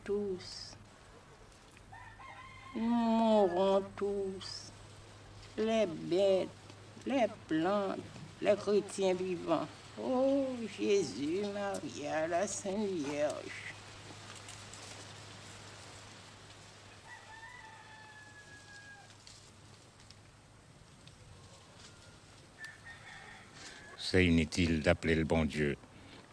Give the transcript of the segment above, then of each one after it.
tous. Nous mourrons tous. Les bêtes, les plantes, les chrétiens vivants. Oh Jésus, Maria, la Sainte Vierge. C'est inutile d'appeler le bon Dieu,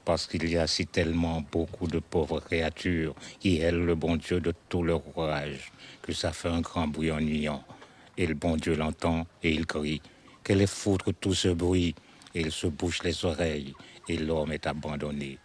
parce qu'il y a si tellement beaucoup de pauvres créatures qui aiment le bon Dieu de tout leur courage, que ça fait un grand bruit ennuyant. Et le bon Dieu l'entend et il crie, qu'elle est foutre tout ce bruit, et il se bouche les oreilles, et l'homme est abandonné.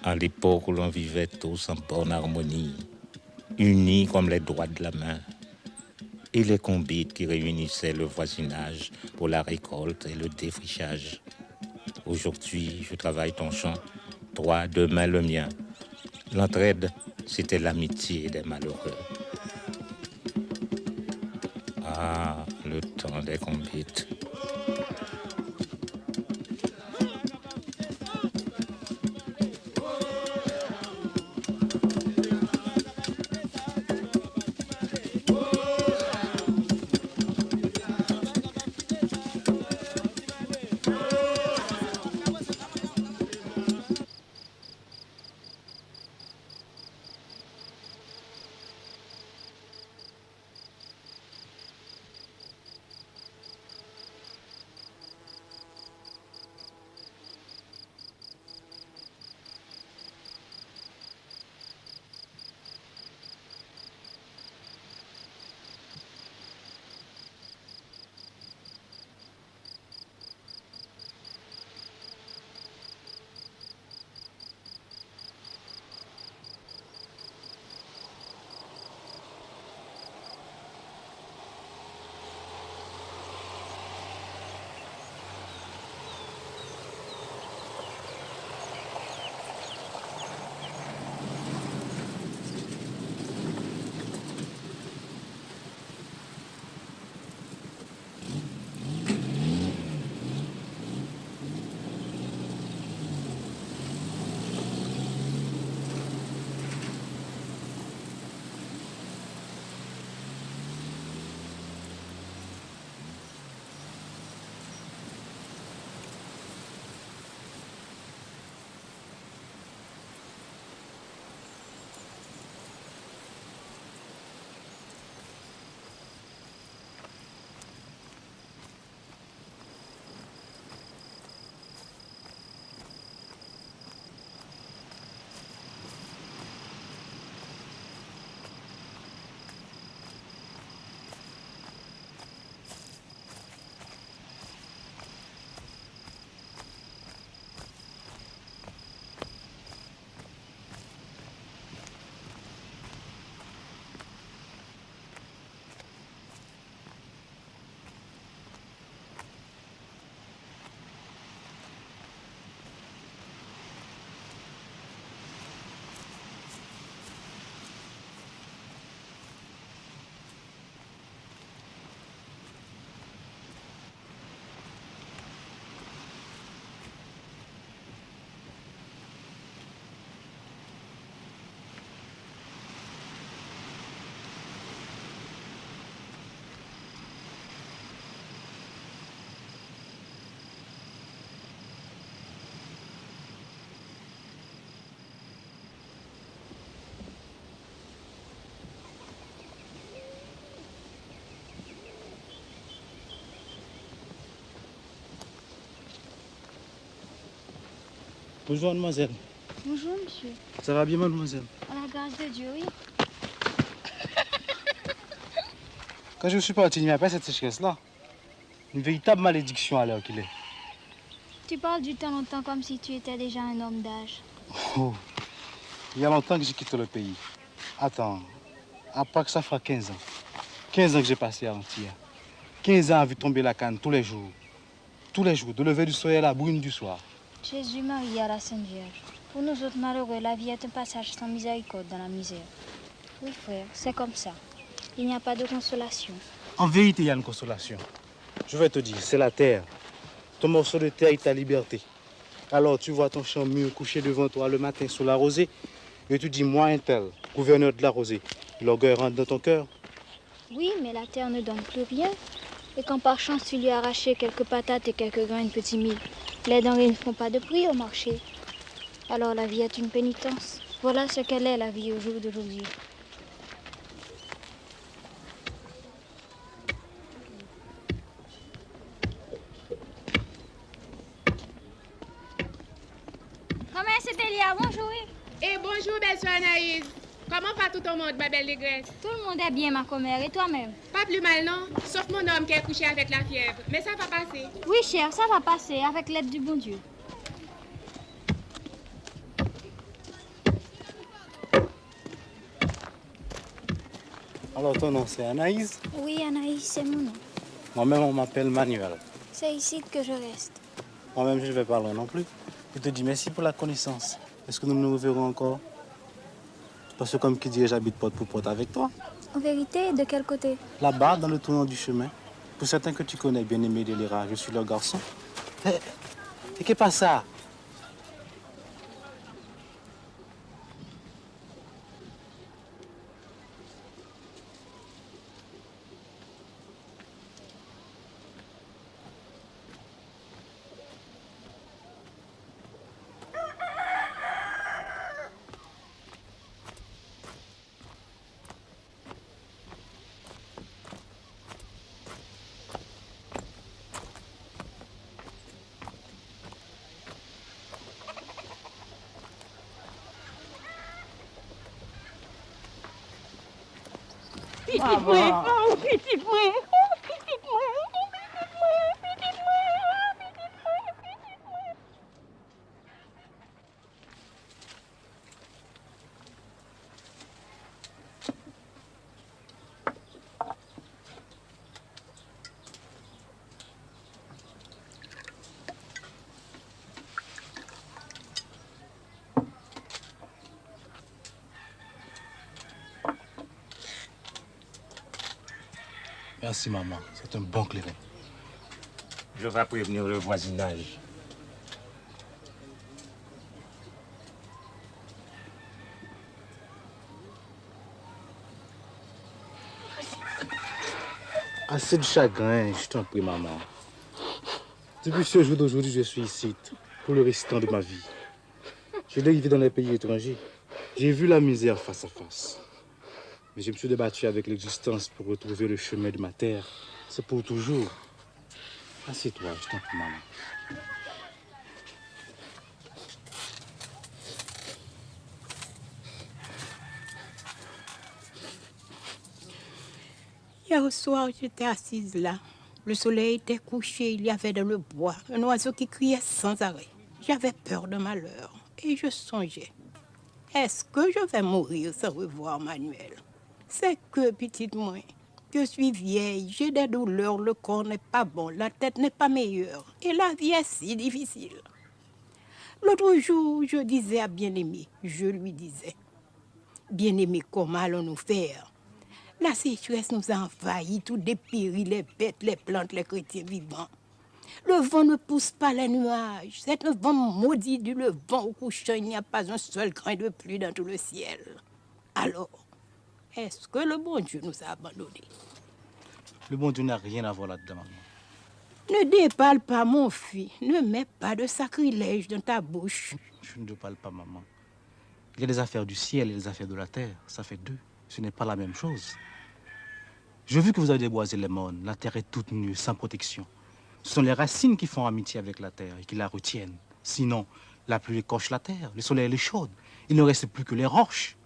À l'époque où l'on vivait tous en bonne harmonie, unis comme les doigts de la main, et les convites qui réunissaient le voisinage pour la récolte et le défrichage. Aujourd'hui, je travaille ton champ, toi, demain le mien. L'entraide, c'était l'amitié des malheureux. Ah, le temps des convites. Bonjour, mademoiselle. Bonjour, monsieur. Ça va bien, mademoiselle? À la grâce de Dieu, oui. Quand je suis parti, il n'y a pas cette sécheresse-là. Une véritable malédiction à l'heure qu'il est. Tu parles du temps longtemps comme si tu étais déjà un homme d'âge. Oh, il y a longtemps que j'ai quitté le pays. Attends, à part que ça fera 15 ans. 15 ans que j'ai passé à Antibes. 15 ans à vu tomber la canne tous les jours. Tous les jours, de lever du soleil à la brune du soir. Jésus, Marie à la Sainte Vierge. Pour nous autres malheureux, la vie est un passage sans miséricorde dans la misère. Oui, frère, c'est comme ça. Il n'y a pas de consolation. En vérité, il y a une consolation. Je vais te dire, c'est la terre. Ton morceau de terre est ta liberté. Alors tu vois ton champ mûr couché devant toi le matin sous la rosée, et tu dis, moi un tel, gouverneur de la rosée, l'orgueil rentre dans ton cœur. Oui, mais la terre ne donne plus rien. Et quand par chance tu lui as arraché quelques patates et quelques grains de petits mille, les denrées ne font pas de prix au marché. Alors la vie est une pénitence. Voilà ce qu'elle est, la vie au jour d'aujourd'hui. Maman, c'est Elia, bonjour. Et bonjour, belle soeur Anaïs. Comment va tout le monde, ma belle négresse? Tout le monde est bien, ma commère, et toi-même? Pas plus mal, non? Sauf mon homme qui est couché avec la fièvre. Mais ça va passer. Oui, chère, ça va passer avec l'aide du bon Dieu. Alors ton nom c'est Anaïs? Oui, Anaïs, c'est mon nom. Moi-même on m'appelle Manuel. C'est ici que je reste. Moi-même je ne vais pas loin non plus. Je te dis merci pour la connaissance. Est-ce que nous nous reverrons encore? Parce que comme qui dirait, j'habite porte pour porte avec toi. En vérité, de quel côté? Là-bas, dans le tournant du chemin. Pour certains que tu connais, bien-aimé Délira, je suis leur garçon. Et qu'est-ce pas ça? Petit moi, oh, petit moi, oh, petit moi, oh, petit moi, petit moi, oh, petit moi, petit moi. Merci maman, c'est un bon clairin. Je vais prévenir le voisinage. Assez de chagrin, je t'en prie maman. Depuis ce jour d'aujourd'hui, je suis ici pour le restant de ma vie. Je dérivé dans les pays étrangers. J'ai vu la misère face à face. Mais je me suis débattu avec l'existence pour retrouver le chemin de ma terre. C'est pour toujours. Assieds-toi, je t'en prie, maman. Hier soir, j'étais assise là. Le soleil était couché, il y avait dans le bois un oiseau qui criait sans arrêt. J'avais peur de malheur et je songeais. Est-ce que je vais mourir sans revoir Manuel? C'est que, petite moi, je suis vieille, j'ai des douleurs, le corps n'est pas bon, la tête n'est pas meilleure et la vie est si difficile. L'autre jour, je disais à Bien-Aimé, je lui disais, Bien-Aimé, comment allons-nous faire? La sécheresse nous a envahis, tout dépérit, les bêtes, les plantes, les chrétiens vivants. Le vent ne pousse pas les nuages. C'est un vent maudit du levant au couchant. Il n'y a pas un seul grain de pluie dans tout le ciel. Alors, est-ce que le bon Dieu nous a abandonnés? Le bon Dieu n'a rien à voir là-dedans, maman. Ne déballe pas, mon fils. Ne mets pas de sacrilège dans ta bouche. Je ne te parle pas, maman. Il y a des affaires du ciel et des affaires de la terre. Ça fait deux. Ce n'est pas la même chose. Je veux que vous avez déboisé les mornes. La terre est toute nue, sans protection. Ce sont les racines qui font amitié avec la terre et qui la retiennent. Sinon, La pluie écorche la terre, le soleil est chaude. Il ne reste plus que les roches.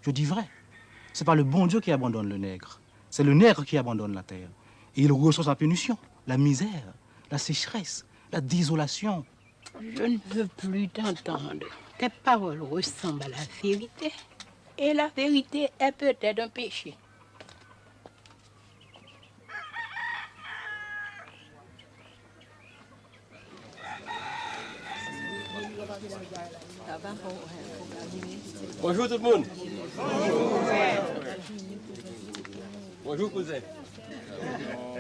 Je dis vrai. C'est pas le bon Dieu qui abandonne le nègre. C'est le nègre qui abandonne la terre. Et il ressent sa punition, la misère, la sécheresse, la désolation. Je ne veux plus t'entendre. Tes paroles ressemblent à la vérité. Et la vérité est peut-être un péché. Bonjour tout le monde. Bonjour cousin.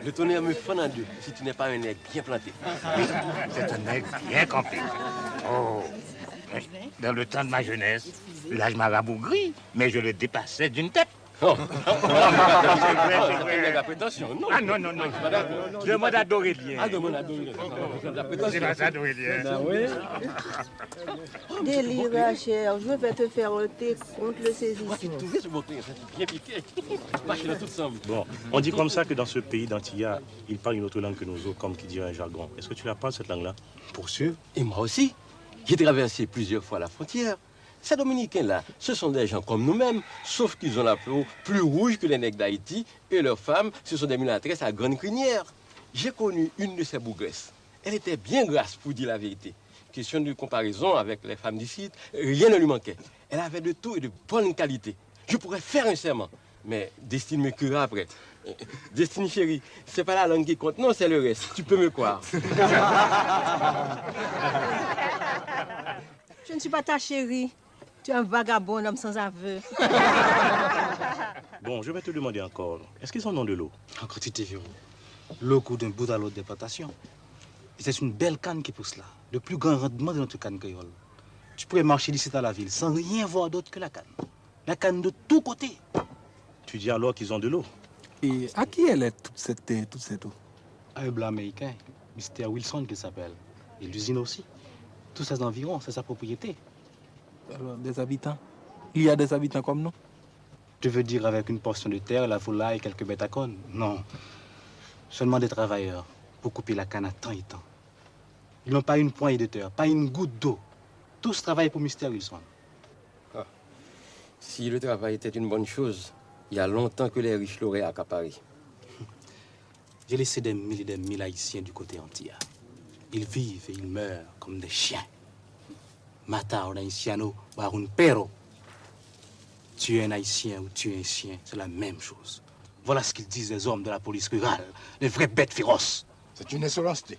Le tonnerre me fend en deux si tu n'es pas un nègre bien planté. C'est un nègre bien campé. Oh, dans le temps de ma jeunesse, là je m'arabougris, mais je le dépassais d'une tête. Oh. C'est vrai. Nègre à prétention, non? Ah non, non, non. Demande à Dorélien. Ah, demande à Dorélien. C'est pas ça, Dorélien. Délire, cher, je vais te faire un thé contre le saisissement. Tu vois ce beau thé, c'est bien piqué. Marche dans tout ensemble. Bon, on dit comme ça que dans ce pays d'Antilla, ils parlent une autre langue que nous autres, comme qui dirait un jargon. Est-ce que tu la parles, cette langue-là? Pour sûr. Et moi aussi. J'ai traversé plusieurs fois la frontière. Ces Dominicains-là, ce sont des gens comme nous-mêmes, sauf qu'ils ont la peau plus rouge que les nègres d'Haïti et leurs femmes, ce sont des mulâtresses à grande crinière. J'ai connu une de ces bougresses. Elle était bien grasse, pour dire la vérité. Question de comparaison avec les femmes d'ici, rien ne lui manquait. Elle avait de tout et de bonne qualité. Je pourrais faire un serment, mais Destine me cuira après. Destine chérie, c'est pas la langue qui compte, non, c'est le reste. Tu peux me croire. Je ne suis pas ta chérie. Tu es un vagabond, homme sans aveu. Bon, je vais te demander encore. Est-ce qu'ils en ont de l'eau? En quantité, Véro. L'eau coule d'un bout à l'autre des plantations. Et c'est une belle canne qui pousse là. Le plus grand rendement de notre canne créole. Tu pourrais marcher d'ici à la ville sans rien voir d'autre que la canne. La canne de tous côtés. Tu dis alors qu'ils ont de l'eau? Et à qui elle est toute cette eau? À un blanc américain, Mr. Wilson qu'il s'appelle. Et l'usine aussi. Tous ces environs, c'est sa propriété. Alors, des habitants? Il y a des habitants comme nous? Tu veux dire avec une portion de terre, la volaille et quelques bêtes à cornes? Non. Seulement des travailleurs pour couper la canne à temps et temps. Ils n'ont pas une poignée de terre, pas une goutte d'eau. Tous travaillent pour Mr. Wilson. Ah. Si le travail était une bonne chose, il y a longtemps que les riches l'auraient accaparé. J'ai laissé des mille Haïtiens du côté antillais. Ils vivent et ils meurent comme des chiens. Mata un haïtiano par un perro. Tu es un haïtien ou tu es un chien, c'est la même chose. Voilà ce qu'ils disent les hommes de la police rurale, les vraies bêtes féroces. C'est une insolenceté.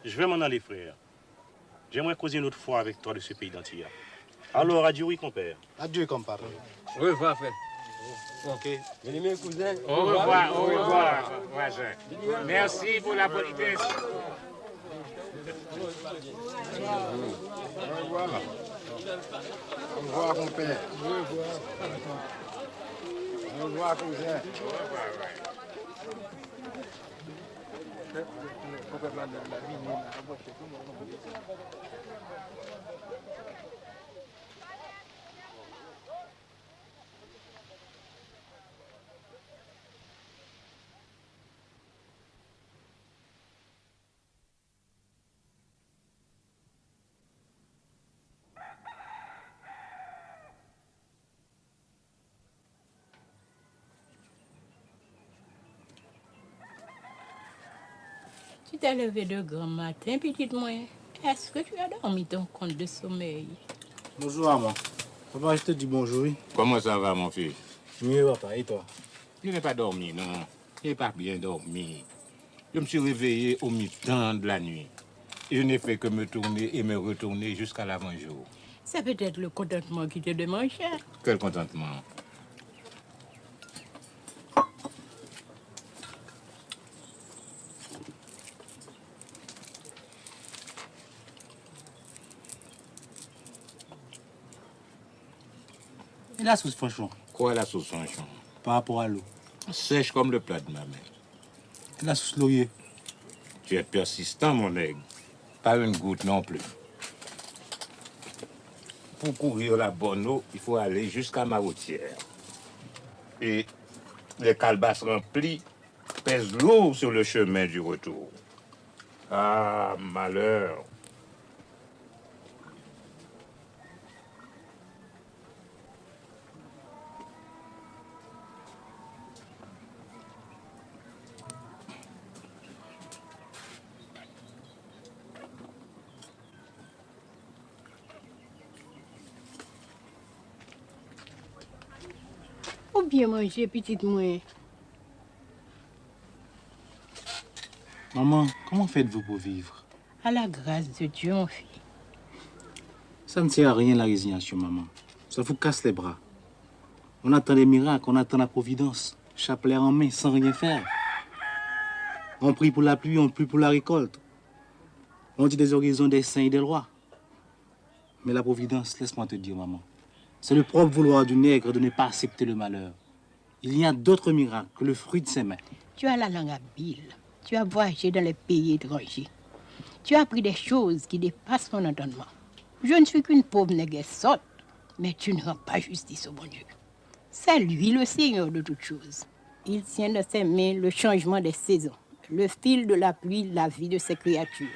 Je vais m'en aller, frère. J'aimerais causer une autre fois avec toi de ce pays d'Antilla. Alors, adieu, oui, compère. Adieu, compadre. Au revoir, frère. Ok. Bien-aimé cousin. Au revoir, voisin. Merci pour la politesse. Au revoir. Au revoir, mon père. Au revoir, cousin. Tu t'es levé de grand matin, petite moi. Est-ce que tu as dormi ton compte de sommeil? Bonjour, maman. Papa, je te dis bonjour, oui. Comment ça va, mon fils? Mieux, papa, et toi? Je n'ai pas dormi, non. Je n'ai pas bien dormi. Je me suis réveillé au mi-temps de la nuit. Je n'ai fait que me tourner et me retourner jusqu'à l'avant-jour. C'est peut-être le contentement qui te demande cher. Quel contentement. Et la sauce franchement, Quoi la sauce franchon? par rapport à l'eau. Sèche comme le plat de ma mère. Et la sauce laurier. Tu es persistant, mon nègre. Pas une goutte non plus. Pour courir la bonne eau, il faut aller jusqu'à ma routière. Et les calebasses remplies pèsent lourd sur le chemin du retour. Ah, malheur. bien manger, petite moi. Maman, comment faites-vous pour vivre? À la grâce de Dieu, mon fils. Ça ne sert à rien la résignation, maman. Ça vous casse les bras. On attend les miracles, on attend la providence. Chapelet en main, sans rien faire. On prie pour la pluie, on prie pour la récolte. On dit des horizons des saints et des rois. Mais la providence, laisse-moi te dire, maman, c'est le propre vouloir du nègre de ne pas accepter le malheur. Il y a d'autres miracles que le fruit de ses mains. Tu as la langue habile. Tu as voyagé dans les pays étrangers. Tu as appris des choses qui dépassent mon entendement. Je ne suis qu'une pauvre négresse sotte, mais tu ne rends pas justice au bon Dieu. C'est lui le Seigneur de toutes choses. Il tient dans ses mains le changement des saisons, le fil de la pluie, la vie de ses créatures.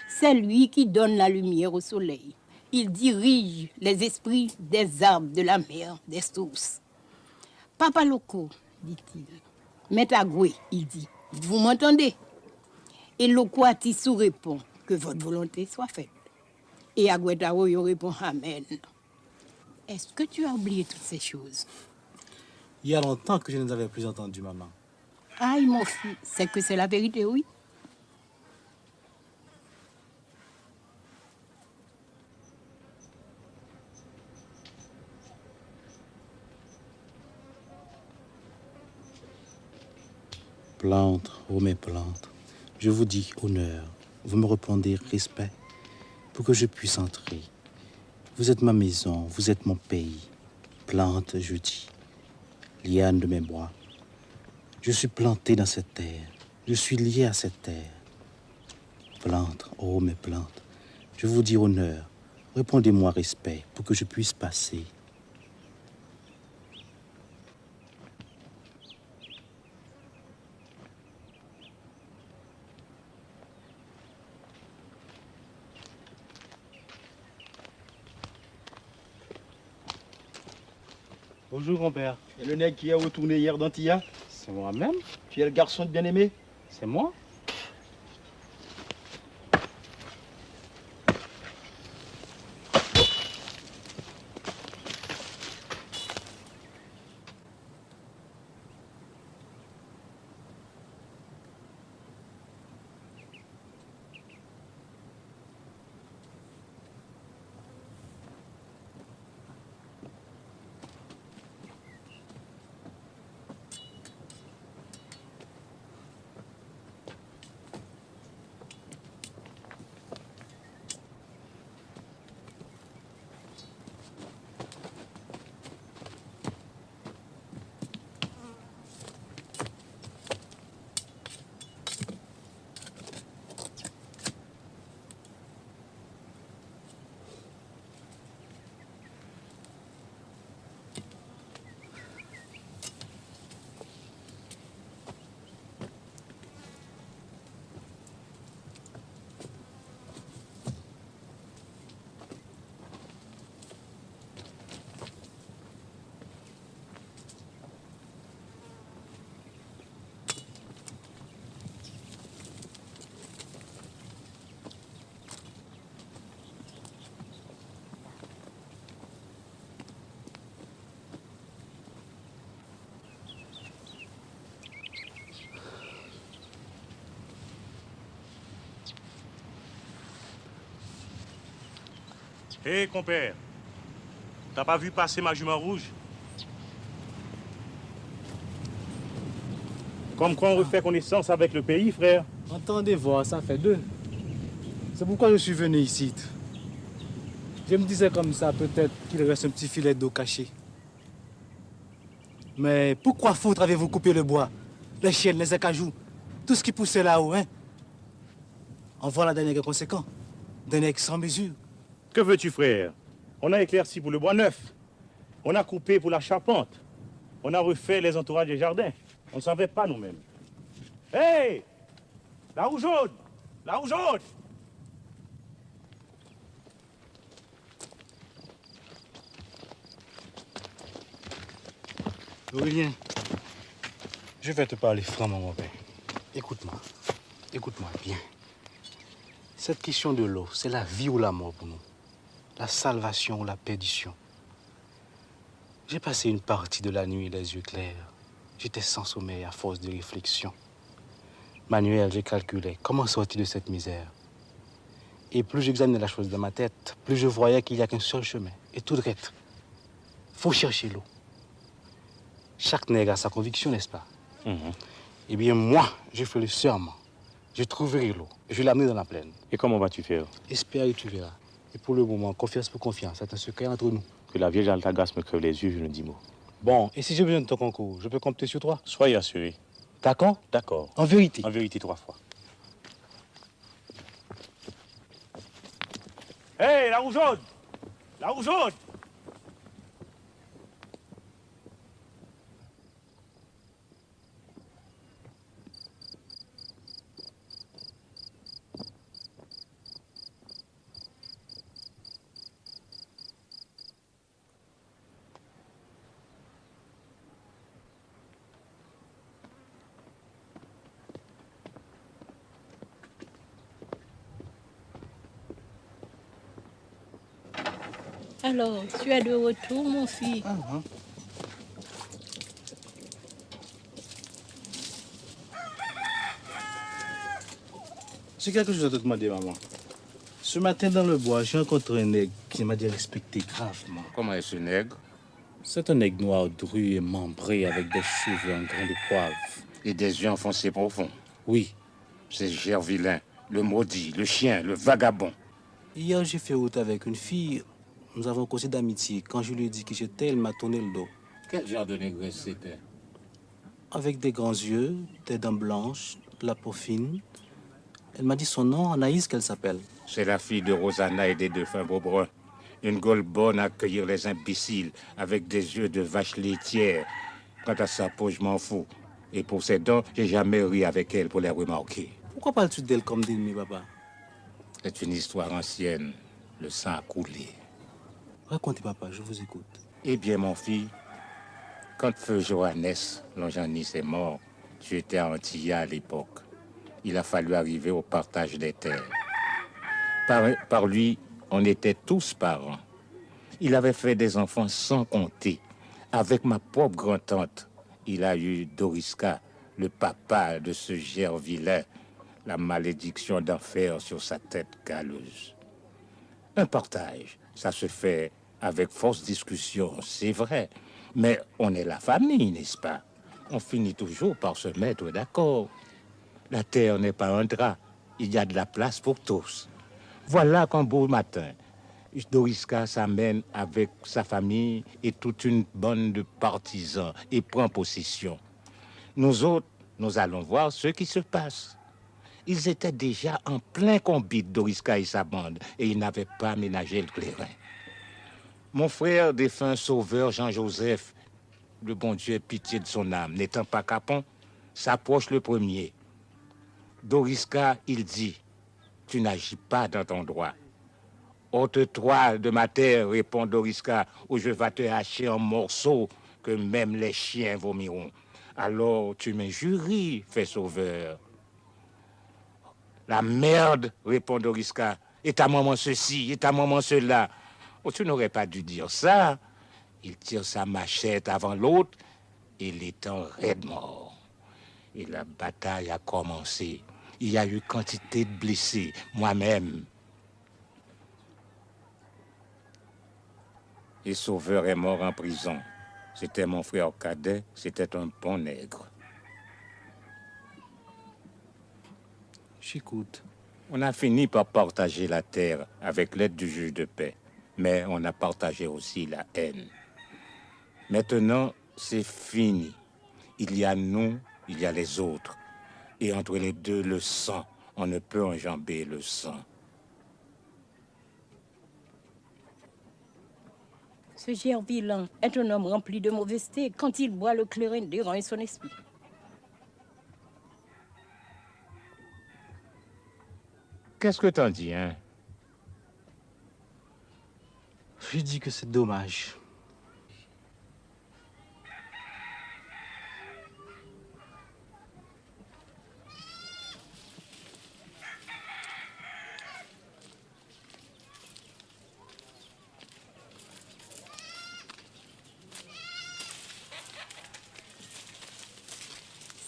C'est lui qui donne la lumière au soleil. Il dirige les esprits des arbres, de la mer, des sources. Papa Loco, dit-il. Maître Agoué, il dit, vous m'entendez? Et Loco Atissou répond, que votre volonté soit faite. Et Agoué Taroyo répond, amen. Est-ce que tu as oublié toutes ces choses? Il y a longtemps que je ne les avais plus entendues, maman. Aïe, mon fils, c'est que c'est la vérité, oui. Plantes, oh mes plantes, je vous dis honneur, vous me répondez respect pour que je puisse entrer. Vous êtes ma maison, vous êtes mon pays. Plante, je dis, liane de mes bois. Je suis planté dans cette terre, je suis lié à cette terre. Plantes, oh mes plantes, je vous dis honneur, répondez-moi respect pour que je puisse passer. Bonjour, grand-père. Et le nègre qui est retourné hier d'Antilla? C'est moi-même? Tu es le garçon de bien-aimé? C'est moi? Hé, compère, t'as pas vu passer ma jument rouge? Comme quoi on refait connaissance avec le pays, frère. Entendez voir, ça fait deux. C'est pourquoi je suis venu ici. Je me disais comme ça, peut-être qu'il reste un petit filet d'eau caché. Mais pourquoi foutre avez-vous coupé le bois? Les chênes, les acajou, tout ce qui poussait là-haut, hein? En voilà d'un nègre conséquent, d'un nègre sans mesure. Que veux-tu, frère? On a éclairci pour le bois neuf. On a coupé pour la charpente. On a refait les entourages des jardins. On ne savait pas nous-mêmes. Hé! La roue jaune! La roue jaune! Aurélien, je vais te parler franchement, mon père. Écoute-moi. Écoute-moi bien. Cette question de l'eau, c'est la vie ou la mort pour nous. La salvation ou la perdition. J'ai passé une partie de la nuit les yeux clairs. J'étais sans sommeil à force de réflexion. Manuel, j'ai calculé comment sortir de cette misère. Et plus j'examinais la chose dans ma tête, plus je voyais qu'il n'y a qu'un seul chemin. Et tout droit. Faut chercher l'eau. Chaque nègre a sa conviction, n'est-ce pas? Eh bien, moi, je fais le serment. Je trouverai l'eau. Je l'amener dans la plaine. Et comment vas-tu faire? Espère et tu verras. Et pour le moment, confiance pour confiance. C'est un secret entre nous. Que la vieille Altagas me crève les yeux, je ne dis mot. Bon, et si j'ai besoin de ton concours, je peux compter sur toi? Soyez assuré. D'accord? D'accord. En vérité? En vérité, 3 fois. Hé, la roue jaune! La roue jaune! Alors, tu es de retour, mon fils. C'est quelque chose à te demander, maman. Ce matin, dans le bois, j'ai rencontré un nègre qui m'a dit respecter gravement. Comment est ce nègre? C'est un nègre noir, dru et membré avec des cheveux en grains de poivre. Et des yeux enfoncés profonds. Oui. C'est Gervilain, le maudit, le chien, le vagabond. Hier, j'ai fait route avec une fille. Nous avons causé d'amitié. Quand je lui ai dit que j'étais, elle m'a tourné le dos. Quel genre de négresse c'était? Avec des grands yeux, des dents blanches, de la peau fine. Elle m'a dit son nom, Anaïs, qu'elle s'appelle. C'est la fille de Rosanna et des deux fins Beaubrun. Une gueule bonne à accueillir les imbéciles, avec des yeux de vache laitière. Quant à sa peau, je m'en fous. Et pour ses dents, j'ai jamais ri avec elle pour les remarquer. Pourquoi parles-tu d'elle comme d'ennemi, papa? C'est une histoire ancienne. Le sang a coulé. Racontez, papa, je vous écoute. Eh bien, mon fils, quand feu Johannes, Lonjanis, est mort, tu étais à Antilla à l'époque. Il a fallu arriver au partage des terres. Par lui, on était tous parents. Il avait fait des enfants sans compter. Avec ma propre grand-tante, il a eu Doriska, le papa de ce Gervilain, la malédiction d'enfer sur sa tête galeuse. Un partage, ça se fait avec force discussion, c'est vrai. Mais on est la famille, n'est-ce pas? On finit toujours par se mettre d'accord. La terre n'est pas un drap. Il y a de la place pour tous. Voilà qu'un beau matin, Doriska s'amène avec sa famille et toute une bande de partisans et prend possession. Nous autres, nous allons voir ce qui se passe. Ils étaient déjà en plein combat, Doriska et sa bande, et ils n'avaient pas ménagé le clairin. Mon frère défunt sauveur Jean-Joseph, le bon Dieu ait pitié de son âme, n'étant pas capon, s'approche le premier. Doriska, il dit, « Tu n'agis pas dans ton droit. » « Ôte-toi de ma terre, répond Doriska, ou je vais te hacher en morceaux que même les chiens vomiront. Alors tu m'injuries, fait sauveur. La merde, répond Doriska, et ta maman ceci, et ta maman cela. Oh, tu n'aurais pas dû dire ça. Il tire sa machette avant l'autre et l'étend raide mort. Et la bataille a commencé. Il y a eu quantité de blessés, moi-même. Et Sauveur est mort en prison. C'était mon frère cadet, c'était un bon nègre. J'écoute. On a fini par partager la terre avec l'aide du juge de paix, mais on a partagé aussi la haine. Maintenant, c'est fini. Il y a nous, il y a les autres. Et entre les deux, le sang. On ne peut enjamber le sang. Ce Gervilain est un homme rempli de mauvaiseté. Quand il boit le clairin, dérange son esprit. Qu'est-ce que t'en dis, hein? Je dis que c'est dommage.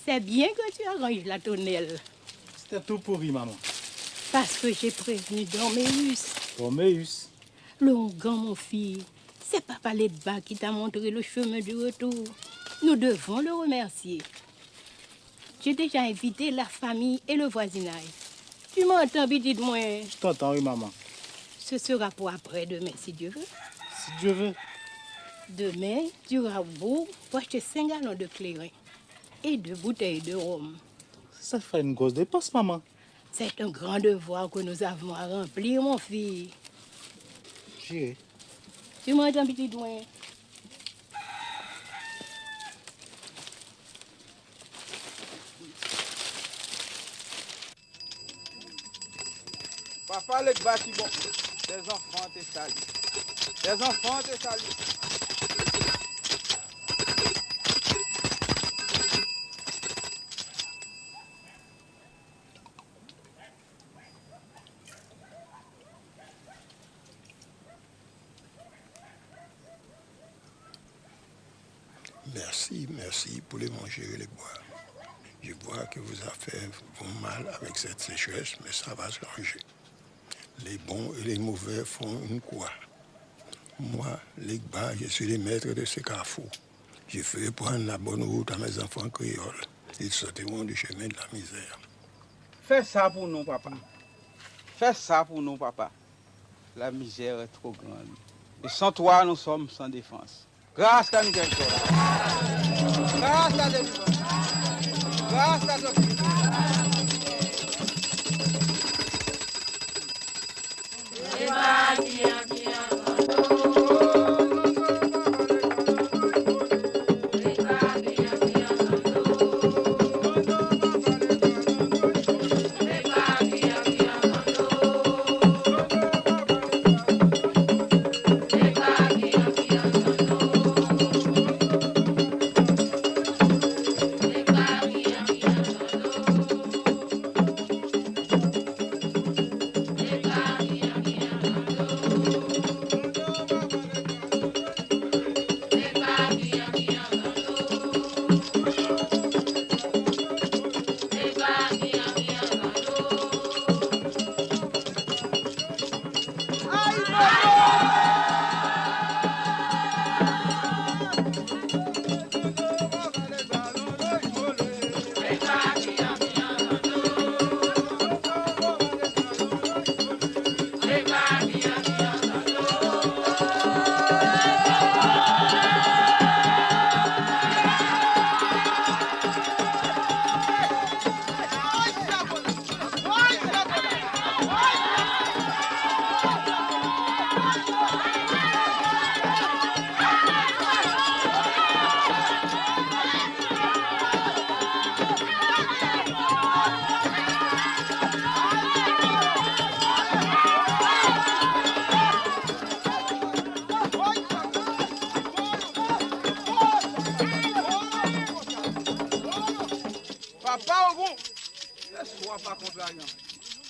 C'est bien que tu arranges la tonnelle. C'était tout pourri, maman. Parce que j'ai prévenu Dorméus. Dorméus. Le Hongan, mon fils, c'est Papa Letba qui t'a montré le chemin du retour. Nous devons le remercier. J'ai déjà invité la famille et le voisinage. Tu m'entends, petite moi? Je t'entends, oui, maman. Ce sera pour après-demain, si Dieu veut. Si Dieu veut. Demain, tu auras beau pour acheter 5 gallons de clairin et 2 bouteilles de rhum. Ça fait une grosse dépense, maman. C'est un grand devoir que nous avons à remplir, mon fils. J'irai. Tu m'entends, petite moi? Papa, le bâti bon. Les enfants te saluent. Les enfants te saluent. Merci pour les manger et les boire. Je vois que vos affaires vont mal avec cette sécheresse, mais ça va se ranger. Les bons et les mauvais font une croix. Moi, Legba, je suis le maître de ce carrefour. Je ferai prendre la bonne route à mes enfants créoles. Ils sortiront du chemin de la misère. Fais ça pour nous, papa. Fais ça pour nous, papa. La misère est trop grande. Et sans toi, nous sommes sans défense. Grâce à nous, grâce à Dieu. Grâce à Dieu.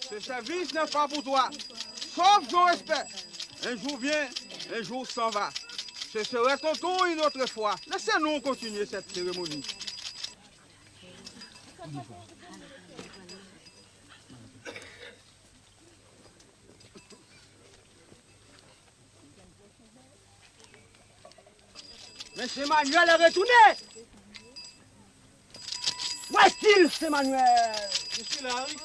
Ce service n'est pas pour toi, sauf ton respect. Un jour vient, un jour s'en va. Ce serait ton tour une autre fois. Laissez-nous continuer cette cérémonie. Monsieur Manuel est retourné. Où est-il, c'est Manuel? Je suis là, oui.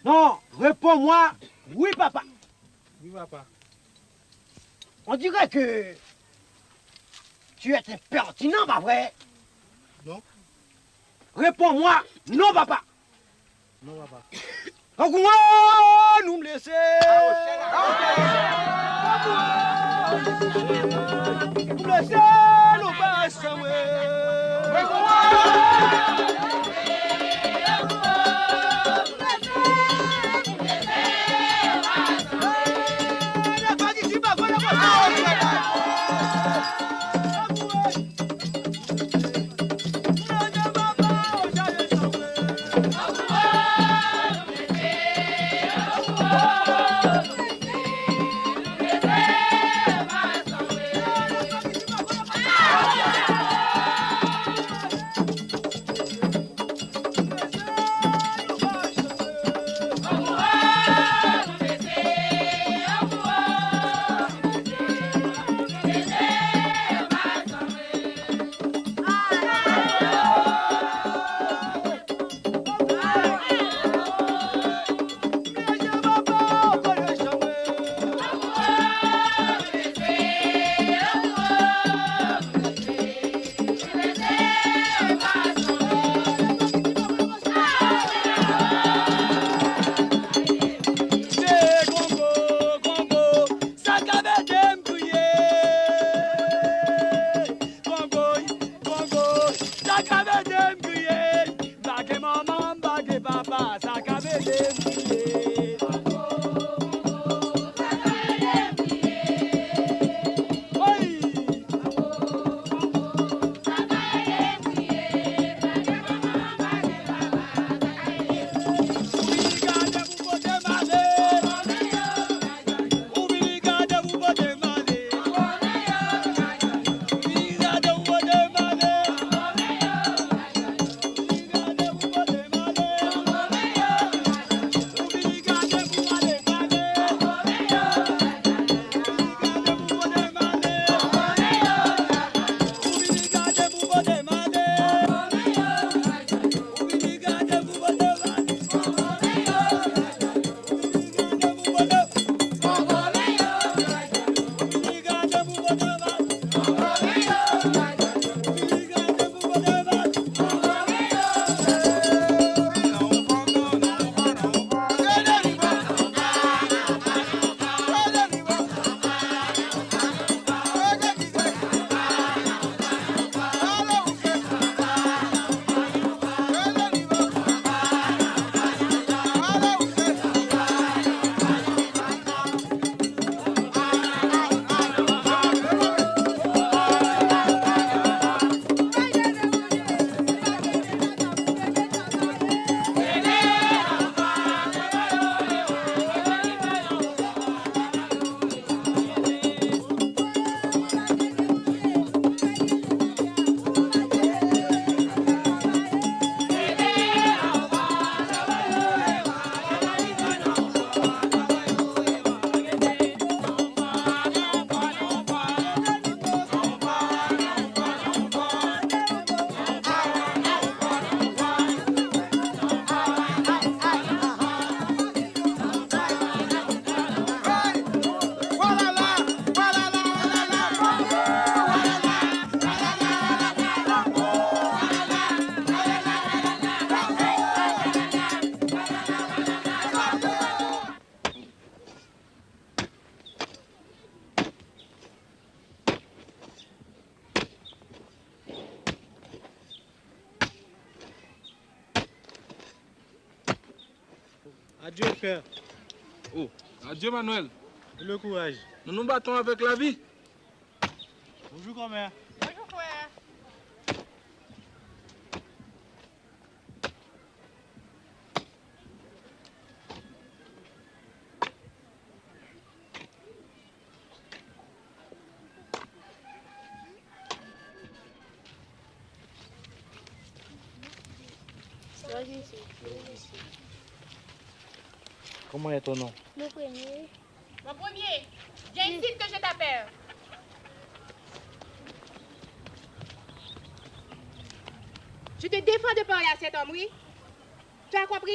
Non, réponds-moi. Oui, papa. Oui, papa. On dirait que tu es impertinent, pas vrai? Non. Réponds-moi. Non, papa. Non, papa. Comment nous me laisser? Nous me laisser, nous pas Adieu, frère. Oh, adieu, Manuel. Et le courage. Nous nous battons avec la vie. Bonjour, grand-mère. Bonjour, frère. Comment est ton nom? Le premier. Mon premier, viens ici que je t'appelle. Je te défends de parler à cet homme, oui? Tu as compris?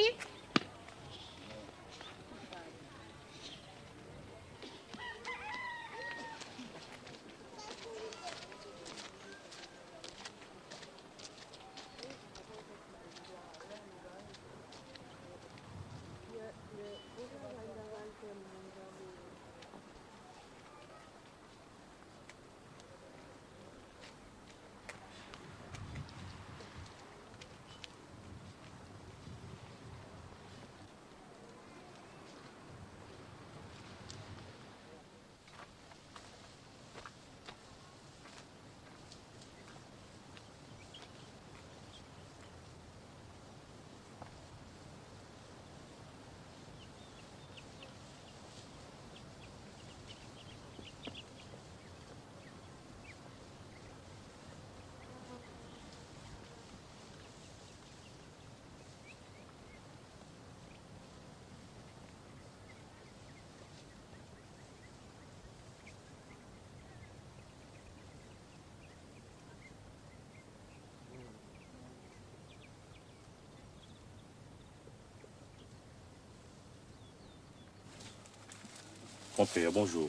Mon père, bonjour.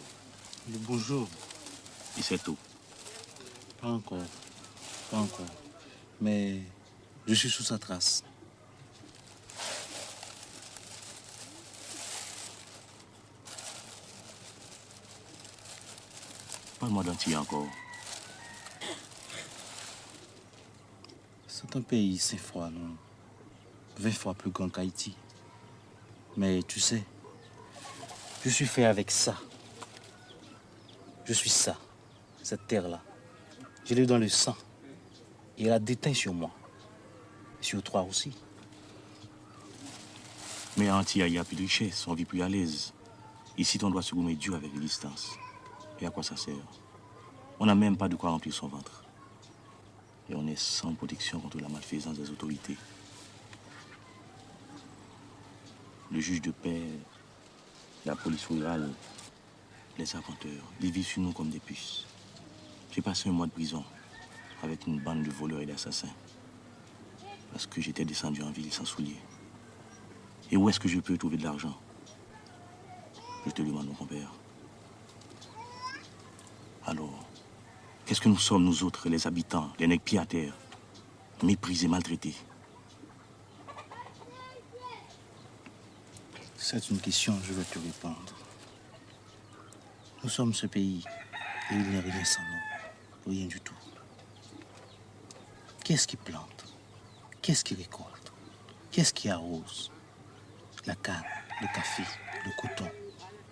Bonjour. Et c'est tout. Pas encore. Pas encore. Mais je suis sous sa trace. Parle-moi d'Antille encore. C'est un pays, c'est froid, non? 20 fois plus grand qu'Haïti. Mais tu sais, je suis fait avec ça. Je suis ça, cette terre-là. Je l'ai dans le sang. Et elle a déteint sur moi. Sur toi aussi. Mais à Antille, il y a plus de richesse, on vit plus à l'aise. Ici, on doit se gommer dur avec les distances. Et à quoi ça sert? On n'a même pas de quoi remplir son ventre. Et on est sans protection contre la malfaisance des autorités. Le juge de paix, la police rurale, les inventeurs, ils vivent sur nous comme des puces. J'ai passé un mois de prison avec une bande de voleurs et d'assassins. Parce que j'étais descendu en ville sans souliers. Et où est-ce que je peux trouver de l'argent? Je te demande, mon compère. Alors, qu'est-ce que nous sommes, nous autres, les habitants, les nègres pieds à terre, méprisés, maltraités? C'est une question, je vais te répondre. Nous sommes ce pays et il n'y a rien sans nous. Rien du tout. Qu'est-ce qui plante? Qu'est-ce qui récolte? Qu'est-ce qui arrose? La canne, le café, le coton,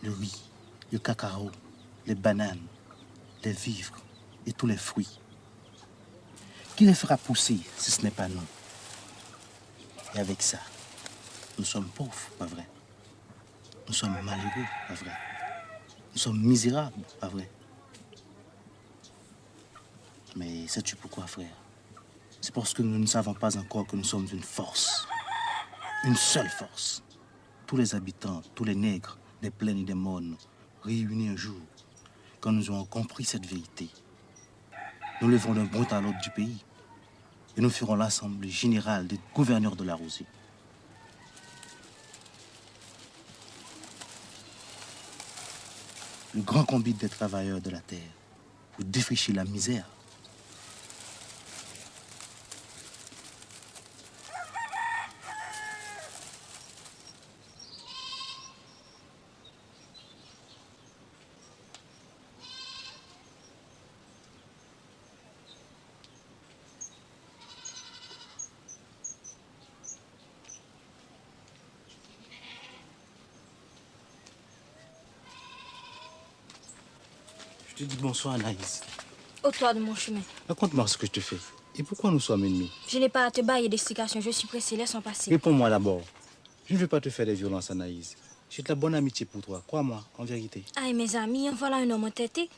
le riz, le cacao, les bananes, les vivres et tous les fruits. Qui les fera pousser si ce n'est pas nous? Et avec ça, nous sommes pauvres, pas vrai? Nous sommes malheureux, pas vrai? Nous sommes misérables, pas vrai? Mais sais-tu pourquoi, frère? C'est parce que nous ne savons pas encore que nous sommes une force. Une seule force. Tous les habitants, tous les nègres, des plaines et des mondes, réunis un jour, quand nous aurons compris cette vérité, nous lèverons d'un bout à l'autre du pays et nous ferons l'assemblée générale des gouverneurs de la Rosée. Le grand convite des travailleurs de la terre pour défricher la misère. te dis bonsoir, Anaïs. Ôte-toi de mon chemin. Raconte-moi ce que je te fais. Et pourquoi nous sommes ennemis? Je n'ai pas à te bailler d'explications. Je suis pressée. Laisse-moi passer. Réponds-moi d'abord. Je ne veux pas te faire des violences, Anaïs. J'ai de la bonne amitié pour toi. Crois-moi, en vérité. Aïe, mes amis, en voilà un homme entêté.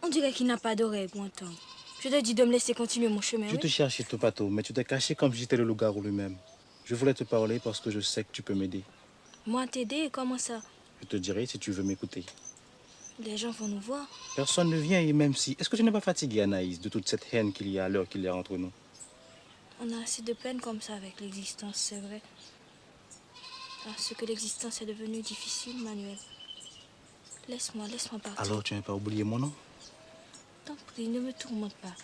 On dirait qu'il n'a pas d'oreille pour entendre. Je te dis de me laisser continuer mon chemin. Je te cherchais, Topato, mais tu t'es caché comme si j'étais le loup-garou lui-même. Je voulais te parler parce que je sais que tu peux m'aider. Moi, t'aider? Comment ça? Je te dirai si tu veux m'écouter. Les gens vont nous voir. Personne ne vient et même si... Est-ce que tu n'es pas fatigué, Anaïs, de toute cette haine qu'il y a à l'heure qu'il y a entre nous? On a assez de peine comme ça avec l'existence, c'est vrai. Parce que l'existence est devenue difficile, Manuel. Laisse-moi partir. Alors tu n'as pas oublié mon nom? T'en prie, ne me tourmente pas.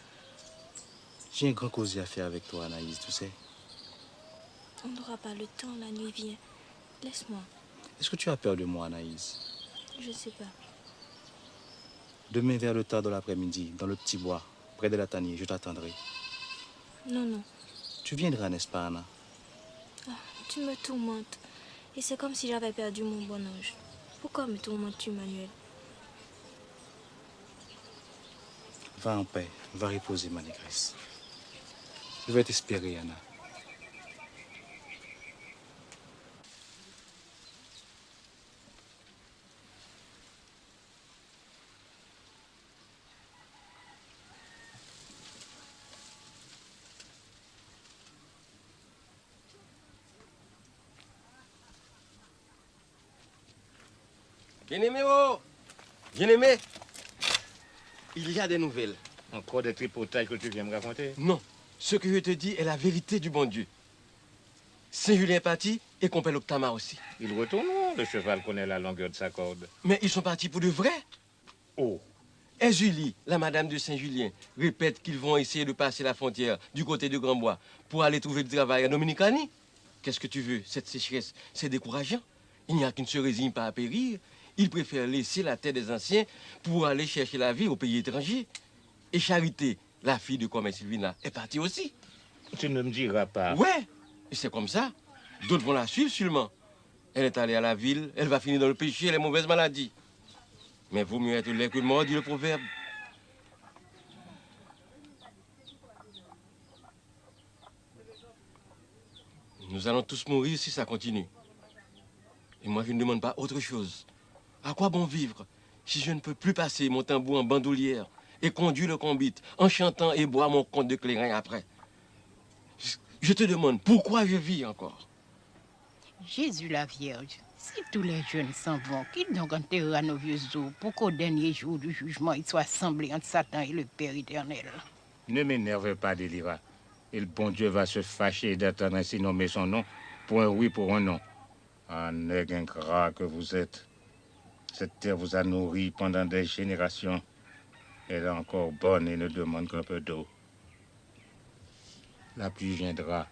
J'ai un grand causier à faire avec toi, Anaïs, tu sais. On n'aura pas le temps, la nuit vient. Laisse-moi. Est-ce que tu as peur de moi, Anaïs? Je sais pas. Demain vers le tard de l'après-midi, dans le petit bois, près de la tanière, je t'attendrai. Non, non. Tu viendras, n'est-ce pas, Anna? Ah, tu me tourmentes. Et c'est comme si j'avais perdu mon bon ange. Pourquoi me tourmentes-tu, Manuel? Va en paix, va reposer, ma négresse. Je vais t'espérer, Anna. Bien-aimé, oh! Bien-aimé, il y a des nouvelles. Encore des tripotages que tu viens me raconter? Non, ce que je te dis est la vérité du bon Dieu. Saint-Julien est parti et compère Octama aussi. Ils retourneront, le cheval connaît la longueur de sa corde. Mais ils sont partis pour de vrai. Oh! Et Julie, la madame de Saint-Julien, répète qu'ils vont essayer de passer la frontière du côté de Grandbois pour aller trouver du travail à Dominicani. Qu'est-ce que tu veux? Cette sécheresse, c'est décourageant. Il n'y a qui ne se résigne pas à périr. Ils préfèrent laisser la terre des anciens pour aller chercher la vie au pays étranger. Et Charité, la fille de Comète Sylvina, est partie aussi. Tu ne me diras pas. Ouais, et c'est comme ça. D'autres vont la suivre seulement. Elle est allée à la ville, elle va finir dans le péché et les mauvaises maladies. Mais vaut mieux être laid que mort, dit le proverbe. Nous allons tous mourir si ça continue. Et moi, je ne demande pas autre chose. À quoi bon vivre si je ne peux plus passer mon tambour en bandoulière et conduire le combite en chantant et boire mon compte de clairin après? Je te demande, pourquoi je vis encore? Jésus la Vierge, si tous les jeunes s'en vont, qu'ils donc enterrent à nos vieux os pour qu'au dernier jour du jugement, ils soient assemblés entre Satan et le Père éternel. Ne m'énerve pas, Délira. Et le bon Dieu va se fâcher d'attendre ainsi nommer son nom pour un oui, pour un non. Ah, nègre ingrat que vous êtes. Cette terre vous a nourri pendant des générations. Elle est encore bonne et ne demande qu'un peu d'eau. La pluie viendra.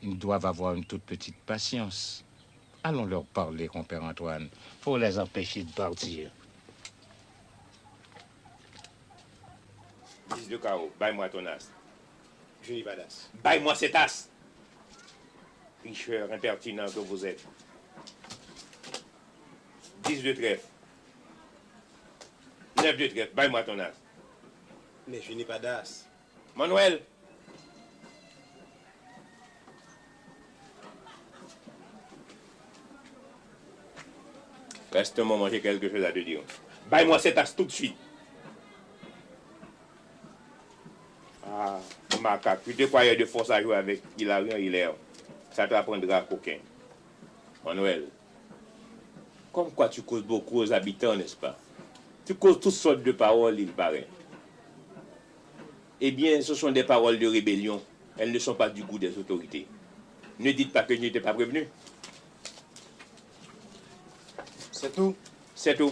Ils doivent avoir une toute petite patience. Allons leur parler, compère Antoine, pour les empêcher de partir. Fils de Cao, baille-moi ton as. Je n'ai pas d'as. Baille-moi cet as. Richeur impertinent que vous êtes. 10 de trèfle. 9 de trèfle, baille-moi ton as. Mais je n'ai pas d'as. Manuel. Reste un moment, j'ai quelque chose à te dire. Baille-moi cet as tout de suite. Ah, macaque, tu te croyais de force à jouer avec Hilarion Hilaire. Ça t'apprendra coquin. Manuel, comme quoi tu causes beaucoup aux habitants, n'est-ce pas? Tu causes toutes sortes de paroles, il paraît. Eh bien, ce sont des paroles de rébellion. Elles ne sont pas du goût des autorités. Ne dites pas que je n'étais pas prévenu. C'est tout? C'est tout.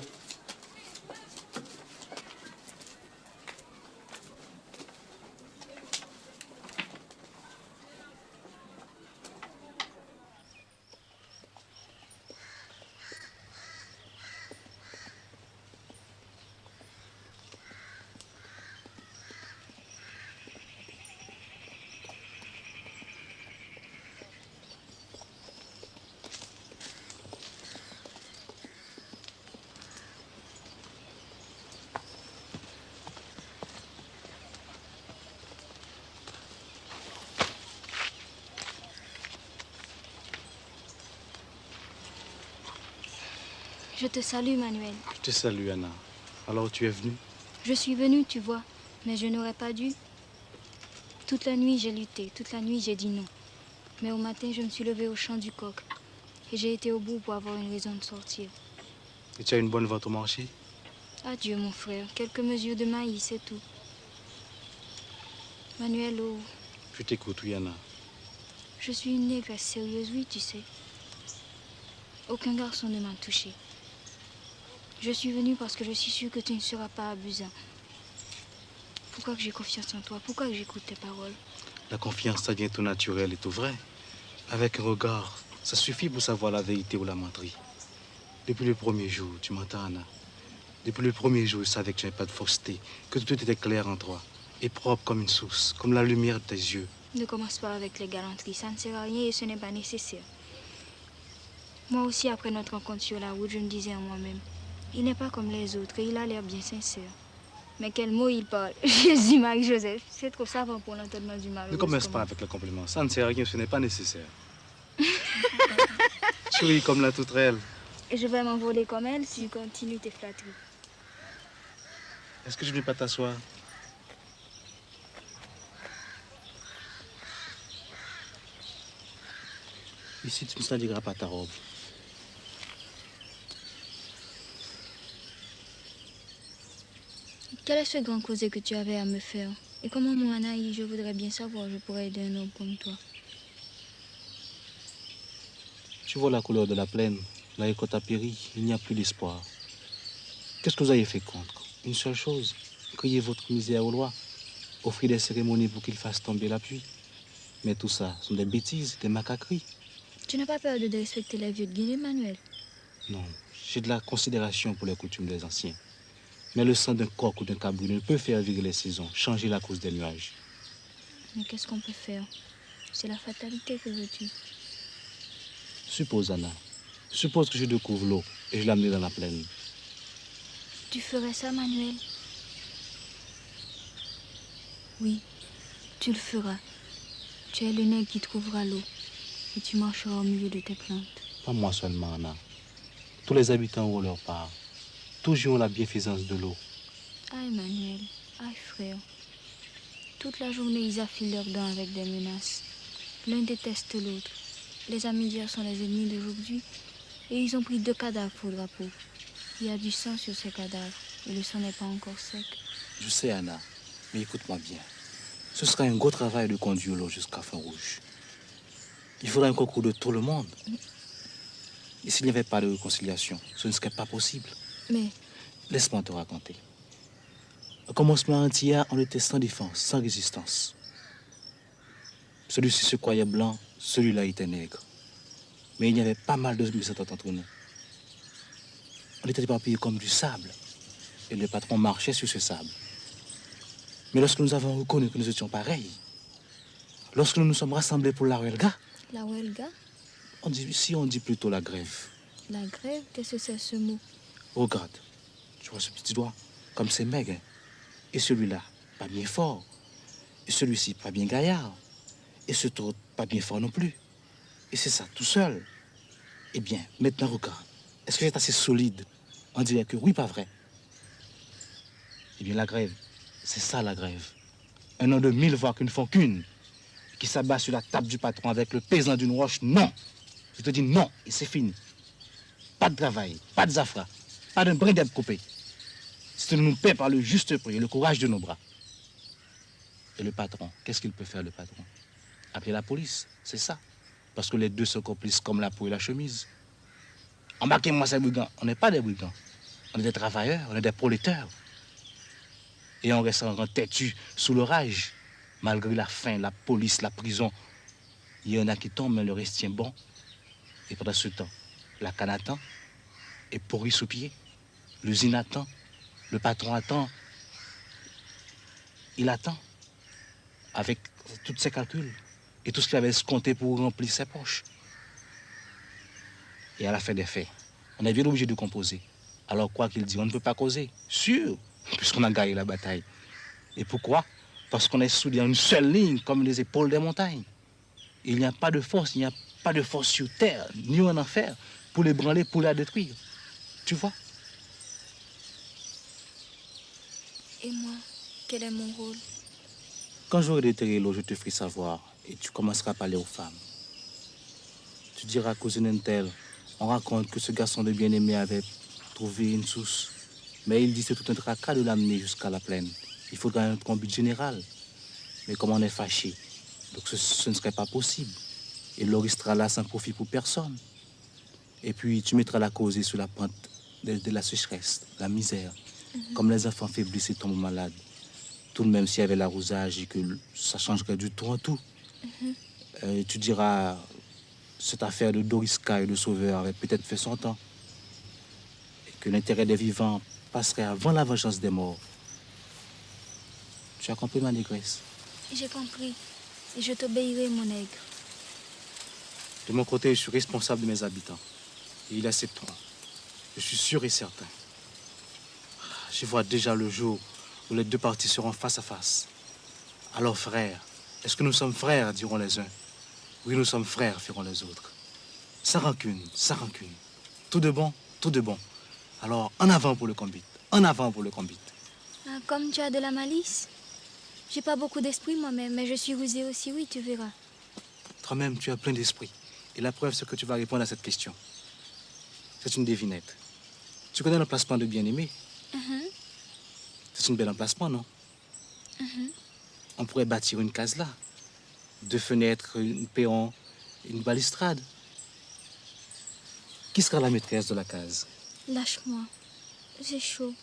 Je te salue, Manuel. Je te salue, Anna. Alors tu es venue? Je suis venue, tu vois, mais je n'aurais pas dû. Toute la nuit, j'ai lutté. Toute la nuit, j'ai dit non. Mais au matin, je me suis levée au chant du coq. Et j'ai été au bout pour avoir une raison de sortir. Et tu as une bonne vente au marché? Adieu, mon frère. Quelques mesures de maïs, c'est tout. Manuel, oh, Je t'écoute, oui, Anna. je suis une négresse sérieuse, oui, tu sais. Aucun garçon ne m'a touchée. Je suis venue parce que je suis sûre que tu ne seras pas abusant. Pourquoi que j'ai confiance en toi? Pourquoi que j'écoute tes paroles? La confiance, ça vient tout naturel et tout vrai. Avec un regard, ça suffit pour savoir la vérité ou la menterie. Depuis le premier jour, tu m'entends, Anna? Depuis le premier jour, je savais que tu n'avais pas de fausseté, que tout était clair en toi, et propre comme une source, comme la lumière de tes yeux. Ne commence pas avec les galanteries, ça ne sert à rien et ce n'est pas nécessaire. Moi aussi, après notre rencontre sur la route, je me disais en moi-même, il n'est pas comme les autres et il a l'air bien sincère. Mais quel mot il parle. Jésus, Marie-Joseph, c'est trop savant pour l'entendement du malheureux. Ne commence pas avec le compliment, ça ne sert à rien, ce n'est pas nécessaire. Tu ris comme la toutrelle. Et je vais m'envoler comme elle si tu continues tes flatteries. Est-ce que je ne vais pas t'asseoir? Ici, tu ne saliras pas ta robe. Quel est ce grand causé que tu avais à me faire? Et comment, mon Anaï, je voudrais bien savoir, je pourrais aider un homme comme toi. Tu vois la couleur de la plaine, la récolte a péri, il n'y a plus d'espoir. Qu'est-ce que vous avez fait contre? Une seule chose, crier votre misère aux lois, offrir des cérémonies pour qu'ils fassent tomber la pluie. Mais tout ça, ce sont des bêtises, des macaqueries. Tu n'as pas peur de respecter les vieux de Guinée, Manuel? Non, j'ai de la considération pour les coutumes des anciens. Mais le sang d'un coq ou d'un cabriolet ne peut faire virer les saisons, changer la course des nuages. Mais qu'est-ce qu'on peut faire? C'est la fatalité, que veux-tu? Suppose, Anna, suppose que je découvre l'eau et je l'amène dans la plaine. Tu ferais ça, Manuel? Oui, tu le feras. Tu es le nègre qui trouvera l'eau et tu marcheras au milieu de tes plantes. Pas moi seulement, Anna. Tous les habitants ont leur part. Tous ont la bienfaisance de l'eau. Aïe, Manuel, aïe, frère. Toute la journée, ils affilent leurs dents avec des menaces. L'un déteste l'autre. Les amis d'hier sont les ennemis d'aujourd'hui. Et ils ont pris 2 cadavres pour drapeau. Il y a du sang sur ces cadavres. Et le sang n'est pas encore sec. Je sais, Anna, mais écoute-moi bien. Ce sera un gros travail de conduire l'eau jusqu'à Fin-Rouge. Il faudra un concours de tout le monde. Et s'il n'y avait pas de réconciliation, ce ne serait pas possible. Mais... Laisse-moi te raconter. Au commencement entier, on était sans défense, sans résistance. Celui-ci se croyait blanc, celui-là était nègre. Mais il y avait pas mal de mésententes entre nous. On était éparpillés comme du sable. Et le patron marchait sur ce sable. Mais lorsque nous avons reconnu que nous étions pareils, lorsque nous nous sommes rassemblés pour la Huelga, la Huelga? On dit plutôt la grève. La grève? Qu'est-ce que c'est ce mot? Regarde, tu vois ce petit doigt, comme c'est maigre. Et celui-là, pas bien fort. Et celui-ci, pas bien gaillard. Et ce autre, pas bien fort non plus. Et c'est ça, tout seul. Eh bien, maintenant, regarde. Est-ce que c'est assez solide? On dirait que oui, pas vrai. Eh bien, la grève, c'est ça la grève. Un homme de 1000 voix qui ne font qu'une. Qui s'abat sur la table du patron avec le pesant d'une roche. Non! Je te dis non, et c'est fini. Pas de travail, pas de zafra, pas d'un brin d'herbe coupé. C'est de nous paie par le juste prix et le courage de nos bras. Et le patron, qu'est-ce qu'il peut faire, le patron? Appeler la police, c'est ça. Parce que les deux sont complices comme la peau et la chemise. Embarquez-moi ces brigands. On n'est pas des brigands. On est des travailleurs, on est des prolétaires. Et on reste en têtu sous l'orage. Malgré la faim, la police, la prison. Il y en a qui tombent, mais le reste tient bon. Et pendant ce temps, la canne attend, est pourrie sous pied. L'usine attend, le patron attend. Il attend, avec tous ses calculs et tout ce qu'il avait escompté pour remplir ses poches. Et à la fin des faits, on est bien obligé de composer. Alors quoi qu'il dit, on ne peut pas causer. Sûr, puisqu'on a gagné la bataille. Et pourquoi? Parce qu'on est soudés en une seule ligne, comme les épaules des montagnes. Il n'y a pas de force, il n'y a pas de force sur terre, ni en enfer, pour l'ébranler, pour la détruire. Tu vois? Et moi, quel est mon rôle? Quand j'aurai déterré l'eau, je te ferai savoir et tu commenceras à parler aux femmes. Tu diras à cousine Intel, on raconte que ce garçon de bien-aimé avait trouvé une source. Mais il dit que c'est tout un tracas de l'amener jusqu'à la plaine. Il faudra un combat général. Mais comme on est fâché, donc ce ne serait pas possible. Et l'eau restera là sans profit pour personne. Et puis tu mettras la causée sur la pente de la sécheresse, la misère. Comme les enfants faiblissent et tombent malades. Tout de même s'il y avait l'arrosage et que ça changerait du tout en tout. Tu diras, cette affaire de Doriska et de Sauveur avait peut-être fait son temps. Et que l'intérêt des vivants passerait avant la vengeance des morts. Tu as compris, ma négresse? J'ai compris. Et je t'obéirai, mon nègre. De mon côté, je suis responsable de mes habitants. Et ils accepteront. Je suis sûr et certain. Je vois déjà le jour où les deux parties seront face à face. Alors, frères, est-ce que nous sommes frères, diront les uns? Oui, nous sommes frères, firont les autres. Sans rancune, sans rancune. Tout de bon, tout de bon. Alors, en avant pour le combat. En avant pour le combat. Ah, comme tu as de la malice. J'ai pas beaucoup d'esprit moi-même, mais je suis rusée aussi, oui, tu verras. Toi-même, tu as plein d'esprit. Et la preuve, c'est que tu vas répondre à cette question. C'est une devinette. Tu connais l'emplacement de bien-aimé? C'est un bel emplacement, non? On pourrait bâtir une case là. 2 fenêtres, une perron, une balustrade. Qui sera la maîtresse de la case? Lâche-moi. J'ai chaud.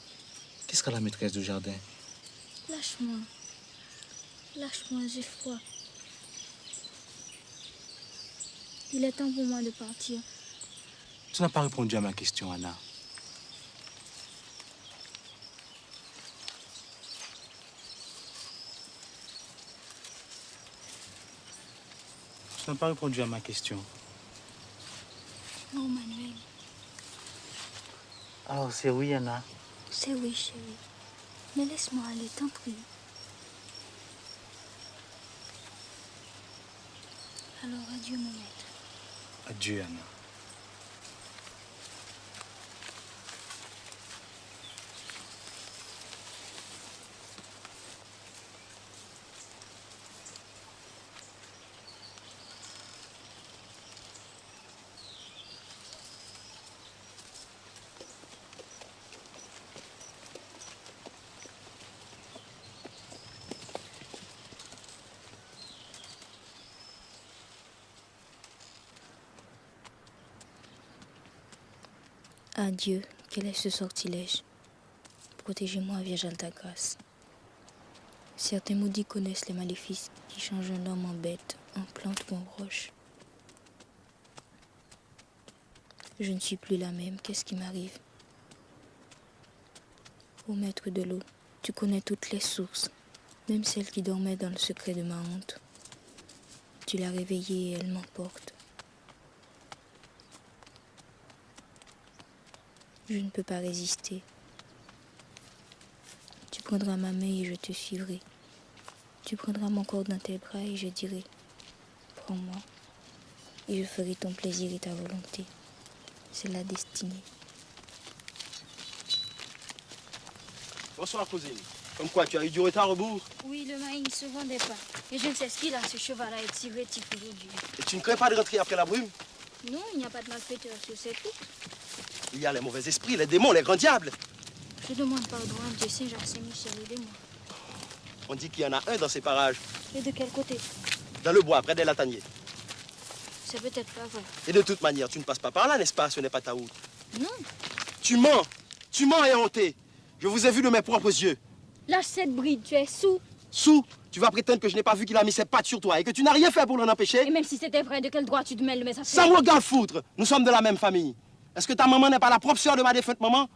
Qui sera la maîtresse du jardin? Lâche-moi. Lâche-moi, j'ai froid. Il est temps pour moi de partir. Tu n'as pas répondu à ma question, Anna. Tu n'as pas répondu à ma question. Non, Manuel. Alors, c'est oui, Anna. C'est oui, chérie. Mais laisse-moi aller, t'en prie. Alors, adieu, mon maître. Adieu, Anna. Adieu, quel est ce sortilège? Protégez-moi, Vierge Alta-Grâce. Certains maudits connaissent les maléfices qui changent un homme en bête, en plante ou en roche. Je ne suis plus la même, qu'est-ce qui m'arrive? Ô maître de l'eau, tu connais toutes les sources, même celle qui dormait dans le secret de ma honte. Tu l'as réveillée et elle m'emporte. Je ne peux pas résister. Tu prendras ma main et je te suivrai. Tu prendras mon corps dans tes bras et je dirai, prends-moi. Et je ferai ton plaisir et ta volonté. C'est la destinée. Bonsoir, cousine. Comme quoi, tu as eu du retard au bout? Oui, le maïs ne se vendait pas. Et je ne sais ce qu'il a, ce cheval-là est si rétif aujourd'hui. Et tu ne crains pas de rentrer après la brume? Non, il n'y a pas de malfaiteur sur cette route. Il y a les mauvais esprits, les démons, les grands diables. Je demande pardon à Dieu Saint-Jacques, Saint-Michel, aidez-moi. On dit qu'il y en a un dans ces parages. Et de quel côté? Dans le bois, près des lataniers. C'est peut-être pas vrai. Et de toute manière, tu ne passes pas par là, n'est-ce pas? Ce n'est pas ta route. Non. Tu mens. Tu mens et honté. Je vous ai vu de mes propres yeux. Lâche cette bride, tu es sous. Sous? Tu vas prétendre que je n'ai pas vu qu'il a mis ses pattes sur toi et que tu n'as rien fait pour l'en empêcher? Et même si c'était vrai, de quel droit tu te mêles de mes affaires? Ça me regarde foutre. Nous sommes de la même famille. Est-ce que ta maman n'est pas la propre sœur de ma défunte maman?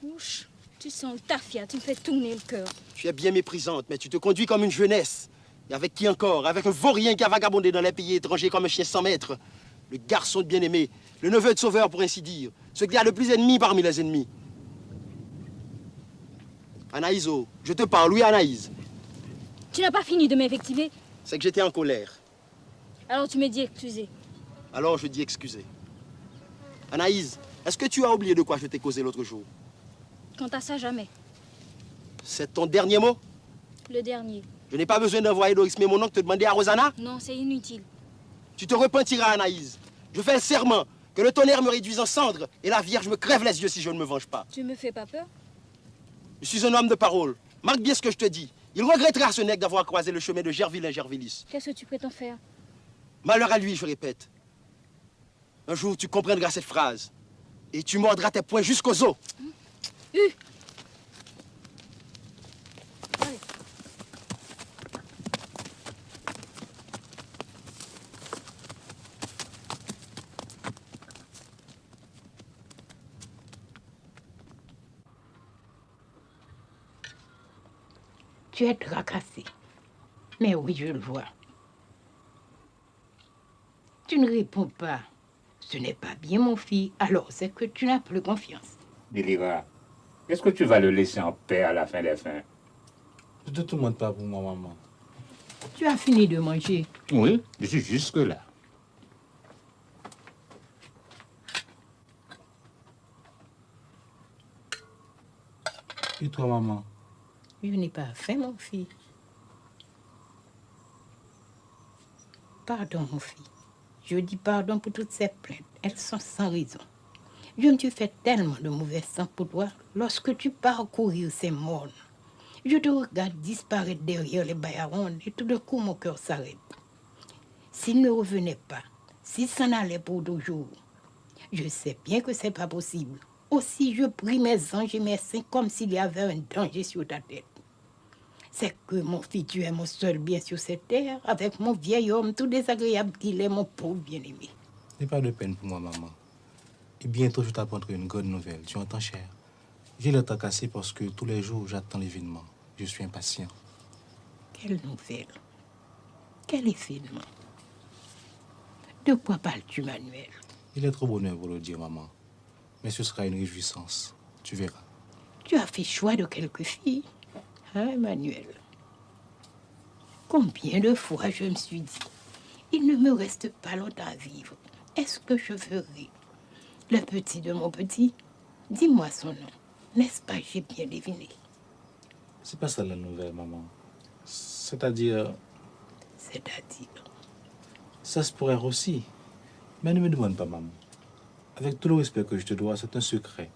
Ouch, tu sens le tafia, tu me fais tourner le cœur. Tu es bien méprisante, mais tu te conduis comme une jeunesse. Et avec qui encore? Avec un vaurien qui a vagabondé dans les pays étrangers comme un chien sans maître. Le garçon de bien-aimé, le neveu de Sauveur pour ainsi dire. Ce qui a le plus ennemi parmi les ennemis. Anaïs, oh, je te parle, oui Anaïs. Tu n'as pas fini de m'invectiver? C'est que j'étais en colère. Alors tu me dis excusez. Alors je dis excusez. Anaïs, Est-ce que tu as oublié de quoi je t'ai causé l'autre jour? Quant à ça, jamais. C'est ton dernier mot? Le dernier. Je n'ai pas besoin d'envoyer Doris mais mon oncle te demander à Rosanna? Non, c'est inutile. Tu te repentiras, Anaïs. Je fais le serment que le tonnerre me réduise en cendres et la Vierge me crève les yeux si je ne me venge pas. Tu me fais pas peur? Je suis un homme de parole. Marque bien ce que je te dis. Il regrettera ce nègre d'avoir croisé le chemin de Gerville-Gervillis. Qu'est-ce que tu prétends faire? Malheur à lui, je répète. Un jour, tu comprendras cette phrase. Et tu mordras tes poings jusqu'aux os. Tu es tracassé. Mais oui, je le vois. Tu ne réponds pas. Ce n'est pas bien, mon fils. Alors, c'est que tu n'as plus confiance. Délira, est-ce que tu vas le laisser en paix à la fin des fins? Ne te tourmente pas pour moi, maman. Tu as fini de manger? Oui, je suis jusque-là. Et toi, maman? Je n'ai pas faim, mon fils. Pardon, mon fils. Je dis pardon pour toutes ces plaintes. Elles sont sans raison. Je me suis fait tellement de mauvais sang pour toi lorsque tu parcourir ces mornes. Je te regarde disparaître derrière les baillarons et tout d'un coup mon cœur s'arrête. S'il ne revenait pas, s'il s'en allait pour toujours, je sais bien que c'est pas possible. Aussi je prie mes anges et mes saints comme s'il y avait un danger sur ta tête. C'est que mon fils, tu es mon seul bien sur cette terre, avec mon vieil homme tout désagréable qu'il est, mon pauvre bien-aimé. N'aie pas de peine pour moi, maman. Et bientôt, je t'apprendrai une bonne nouvelle. Tu entends, cher? J'ai le temps cassé parce que tous les jours, j'attends l'événement. Je suis impatient. Quelle nouvelle? Quel événement? De quoi parles-tu, Manuel? Il est trop bonheur pour le dire, maman. Mais ce sera une réjouissance. Tu verras. Tu as fait choix de quelques filles. Hein, Manuel? Combien de fois je me suis dit, il ne me reste pas longtemps à vivre. Est-ce que je ferai le petit de mon petit? Dis-moi son nom. N'est-ce pas, j'ai bien deviné? C'est pas ça la nouvelle, maman. C'est-à-dire... C'est-à-dire? Ça se pourrait aussi. Mais ne me demande pas, maman. Avec tout le respect que je te dois, c'est un secret.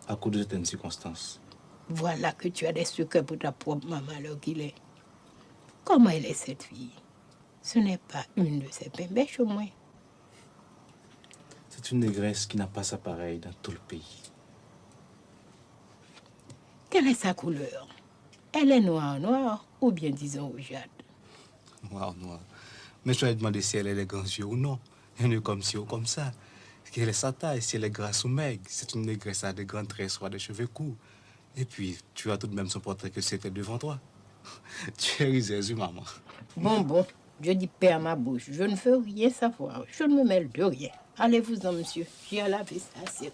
À cause de certaines circonstances. Voilà que tu as des secrets pour ta propre maman, alors qu'il est. Comment elle est, cette fille? Ce n'est pas une de ces bêches, au moins. C'est une négresse qui n'a pas sa pareille dans tout le pays. Quelle est sa couleur? Elle est noire ou bien disons rougeâtre? Noire. Mais je vais demander si elle est les grands yeux ou non. Elle est comme ci ou comme ça. Quelle est sa taille, si elle est grasse ou maigre. C'est une négresse à de grands traits, soit des cheveux courts. Et puis, tu as tout de même son portrait que c'était devant toi. Tu es riseuse, maman. Bon, je dis paix à ma bouche. Je ne veux rien savoir. Je ne me mêle de rien. Allez-vous-en, monsieur. J'ai à laver ça, c'est...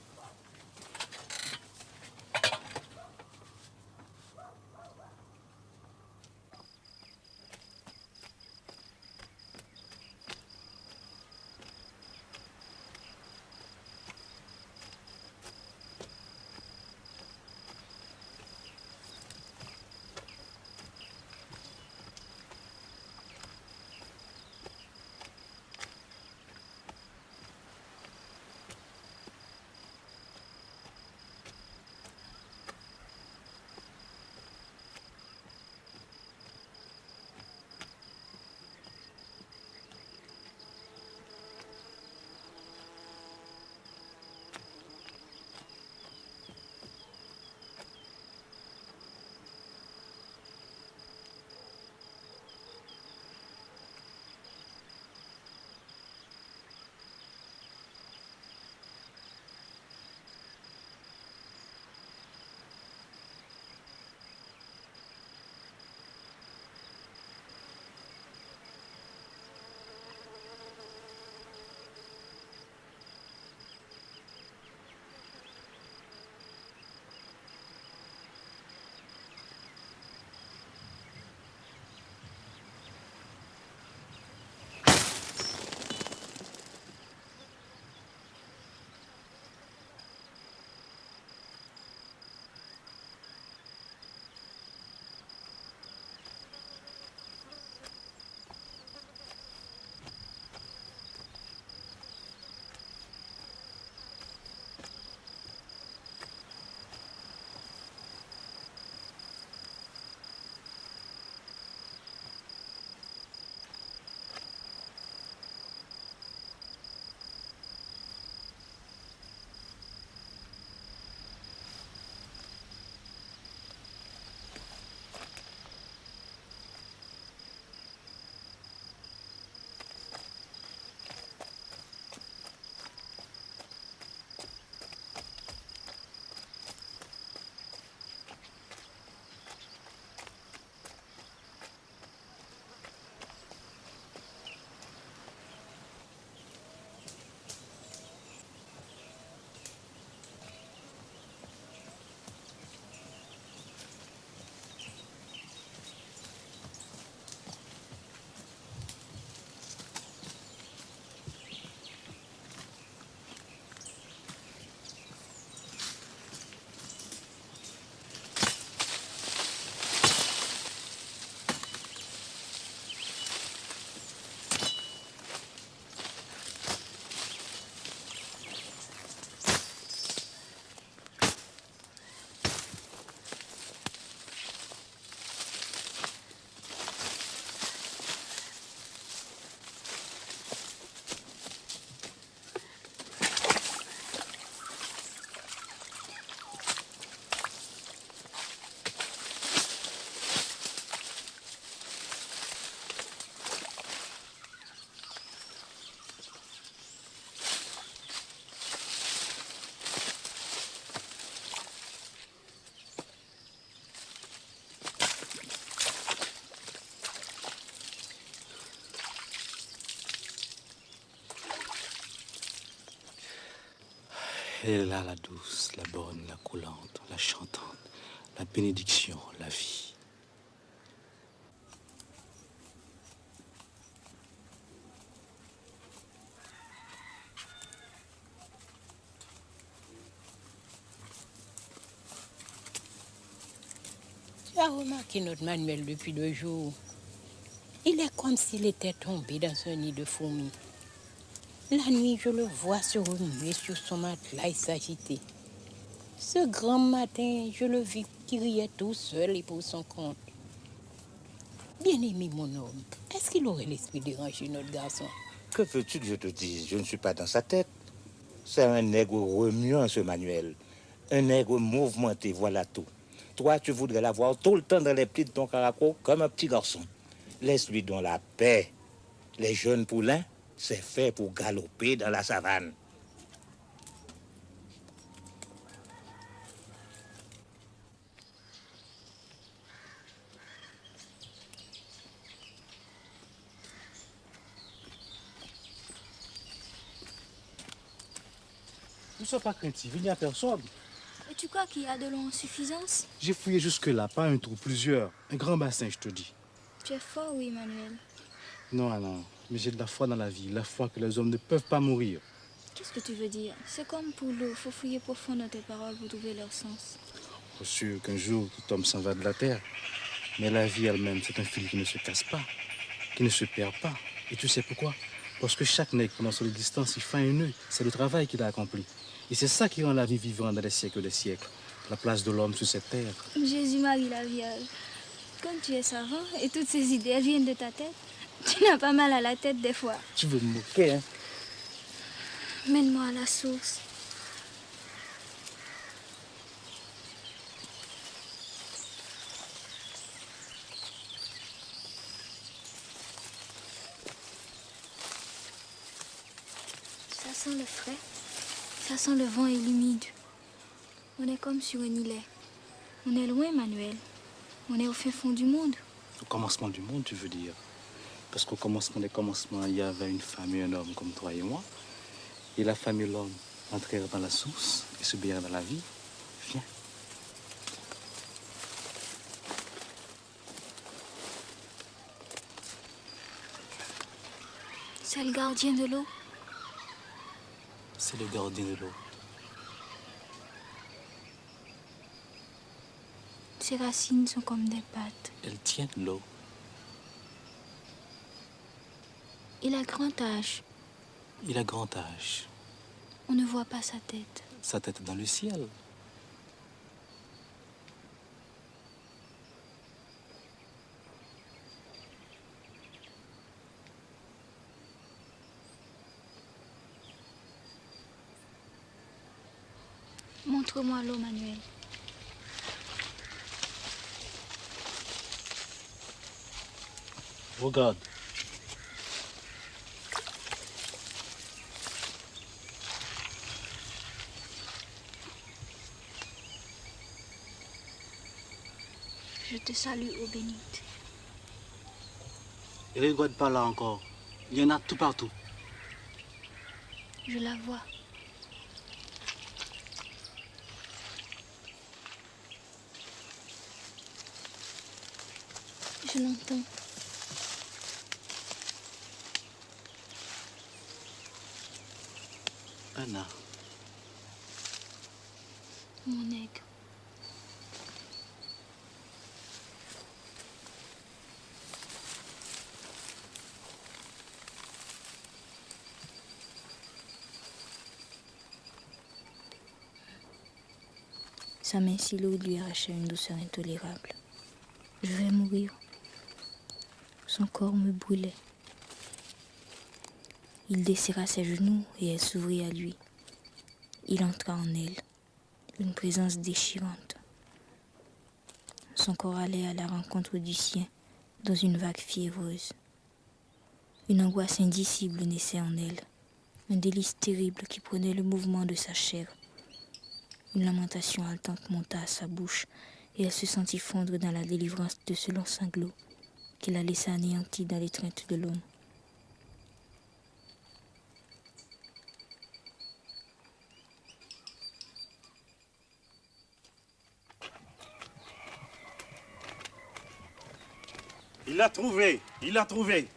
Elle est là, la douce, la bonne, la collante, la chantante, la bénédiction, la vie. Tu as remarqué notre Manuel depuis 2 jours. Il est comme s'il était tombé dans un nid de fourmis. La nuit, je le vois se remuer sur son matelas et s'agiter. Ce grand matin, je le vis qui riait tout seul et pour son compte. Bien-aimé, mon homme, est-ce qu'il aurait l'esprit déranger notre garçon? Que veux-tu que je te dise? Je ne suis pas dans sa tête. C'est un nègre remuant, ce Manuel. Un nègre mouvementé, voilà tout. Toi, tu voudrais l'avoir tout le temps dans les plis de ton caraco comme un petit garçon. Laisse-lui donc la paix. Les jeunes poulains, c'est fait pour galoper dans la savane. Ne sois pas craintif, il n'y a personne. Et tu crois qu'il y a de l'eau en suffisance? J'ai fouillé jusque-là, pas un trou, plusieurs. Un grand bassin, je te dis. Tu es fort, oui, Emmanuel. Non, non, mais j'ai de la foi dans la vie, la foi que les hommes ne peuvent pas mourir. Qu'est-ce que tu veux dire? C'est comme pour l'eau, faut fouiller profond dans tes paroles pour trouver leur sens. Je suis sûr qu'un jour, tout homme s'en va de la terre. Mais la vie elle-même, c'est un fil qui ne se casse pas, qui ne se perd pas. Et tu sais pourquoi? Parce que chaque nègre, pendant son existence, il fait un nœud. C'est le travail qu'il a accompli. Et c'est ça qui rend la vie vivante dans les siècles des siècles. La place de l'homme sur cette terre. Jésus-Marie la Vierge, comme tu es savant et toutes ces idées elles viennent de ta tête, tu n'as pas mal à la tête des fois. Tu veux me moquer, hein? Mène-moi à la source. Ça sent le frais, ça sent le vent et l'humide. On est comme sur un îlet. On est loin, Manuel. On est au fin fond du monde. Au commencement du monde, tu veux dire? Parce qu'au commencement des commencements, il y avait une femme et un homme comme toi et moi. Et la femme et l'homme entrèrent dans la source et se baignerent dans la vie. Viens. C'est le gardien de l'eau. C'est le gardien de l'eau. Ses racines sont comme des pattes. Elles tiennent l'eau. Il a grand âge. Il a grand âge. On ne voit pas sa tête. Sa tête dans le ciel. Montre-moi l'eau, Manuel. Regarde. Je te salue, ô bénite. Et regarde pas là encore. Il y en a tout partout. Je la vois. Je l'entends. Anna. Mon nègre. Sa main si lourde lui arrachait une douceur intolérable. Je vais mourir. Son corps me brûlait. Il desserra ses genoux et elle s'ouvrit à lui. Il entra en elle, une présence déchirante. Son corps allait à la rencontre du sien dans une vague fiévreuse. Une angoisse indicible naissait en elle, un délice terrible qui prenait le mouvement de sa chair. Une lamentation haletante monta à sa bouche et elle se sentit fondre dans la délivrance de ce long sanglot qui la laissa anéantie dans l'étreinte de l'homme. Il l'a trouvé, il l'a trouvé.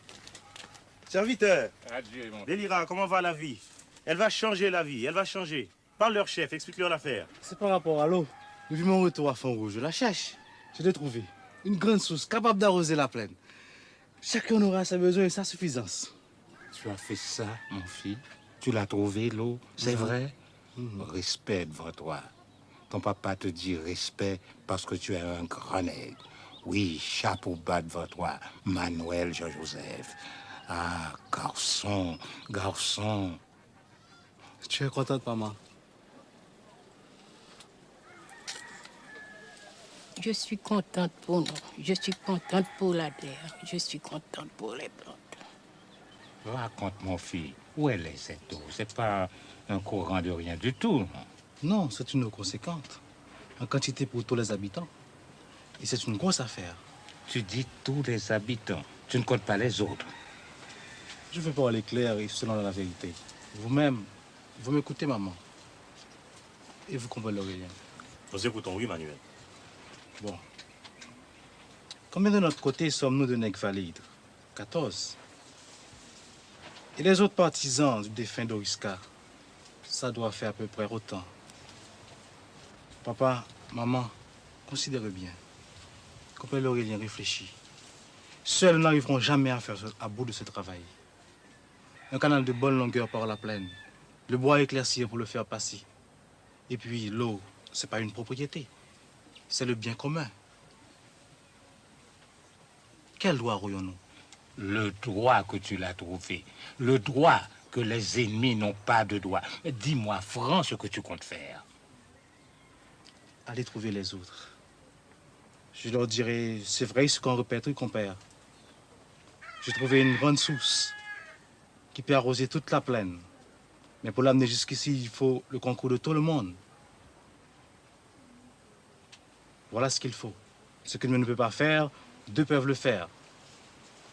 Serviteur. Adieu, mon Délira, comment va la vie? Elle va changer la vie, elle va changer. Parle leur chef, explique-leur l'affaire. C'est par rapport à l'eau. Depuis mon retour à Font-Rouge, je la cherche. Je l'ai trouvée. Une grande source capable d'arroser la plaine. Chacun aura ses besoins et sa suffisance. Tu as fait ça, mon fils? Tu l'as trouvé, l'eau? C'est vrai? Respect devant toi. Ton papa te dit respect parce que tu es un grand nègre. Oui, chapeau bas devant toi, Manuel Jean-Joseph. Ah, garçon, garçon. Tu es contente, maman? Je suis contente pour nous. Je suis contente pour la terre. Je suis contente pour les plantes. Raconte, mon fils, où elle est cette eau? C'est pas un courant de rien du tout, non? Non, c'est une eau conséquente. En quantité pour tous les habitants. Et c'est une grosse affaire. Tu dis tous les habitants. Tu ne comptes pas les autres. Je veux parler clair et selon la vérité. Vous-même, vous m'écoutez, maman. Et vous comprenez rien. Nous écoutons, oui, Manuel. Bon. Combien de notre côté sommes-nous de nègres valides? 14. Et les autres partisans du défunt Doriska, ça doit faire à peu près autant. Papa, maman, considérez bien. Compère Aurélien réfléchit. Seuls n'arriveront jamais à faire à bout de ce travail. Un canal de bonne longueur par la plaine. Le bois éclairci pour le faire passer. Et puis l'eau, c'est pas une propriété. C'est le bien commun. Quel droit aurions-nous? Le droit que tu l'as trouvé. Le droit que les ennemis n'ont pas de droit. Dis-moi franc ce que tu comptes faire. Allez trouver les autres. Je leur dirai, c'est vrai ce qu'on répète, oui, compère. J'ai trouvé une grande source qui peut arroser toute la plaine. Mais pour l'amener jusqu'ici, il faut le concours de tout le monde. Voilà ce qu'il faut. Ce que l'un ne peut pas faire, deux peuvent le faire.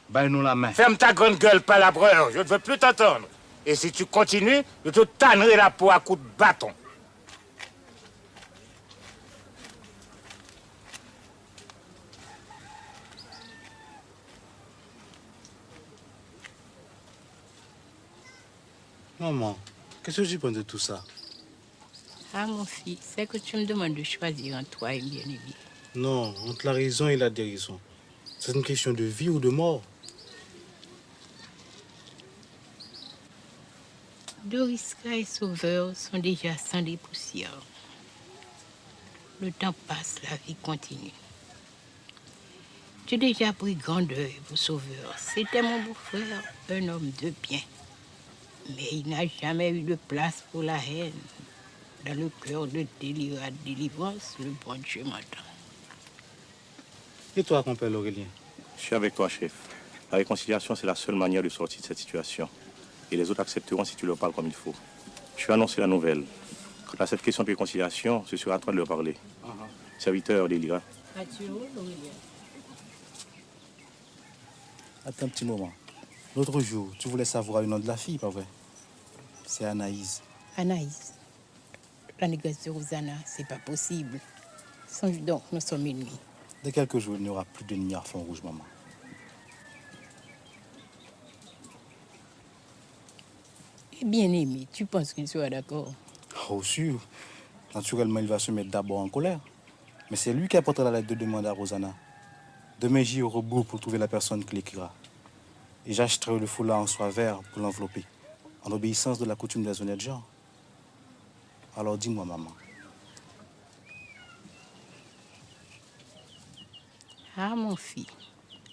Baille-nous la main. Ferme ta grande gueule, palabreur. Je ne veux plus t'entendre. Et si tu continues, je te tannerai la peau à coups de bâton. Maman, qu'est-ce que tu penses de tout ça? Ah, mon fils, c'est que tu me demandes de choisir entre toi et bien-aimé. Non, entre la raison et la déraison. C'est une question de vie ou de mort. Doriska et Sauveur sont déjà sans des poussières. Le temps passe, la vie continue. J'ai déjà pris grand deuil pour Sauveur. C'était mon beau-frère, un homme de bien. Mais il n'a jamais eu de place pour la haine. Dans le cœur de Délira de délivrance, le bon Dieu m'entend. Et toi, compère Aurélien? Je suis avec toi, chef. La réconciliation, c'est la seule manière de sortir de cette situation. Et les autres accepteront si tu leur parles comme il faut. Je vais annoncer la nouvelle. Quant à cette question de réconciliation, je serai en train de leur parler. Serviteur Délira. Adieu, Aurélien. Attends un petit moment. L'autre jour, tu voulais savoir le nom de la fille, pas vrai? C'est Anaïs. Anaïs, la négresse de Rosanna, c'est pas possible. Songe donc, nous sommes ennemis. Dans quelques jours, il n'y aura plus d'ennemis à Font-Rouge, maman. Et bien aimé, tu penses qu'il sera d'accord? Oh, sûr. Naturellement, il va se mettre d'abord en colère. Mais c'est lui qui apportera la lettre de demande à Rosanna. Demain, j'irai au rebours pour trouver la personne qui l'écrira. Et j'achèterai le foulard en soie vert pour l'envelopper, en obéissance de la coutume des honnêtes gens. Alors dis-moi, maman. Ah, mon fils,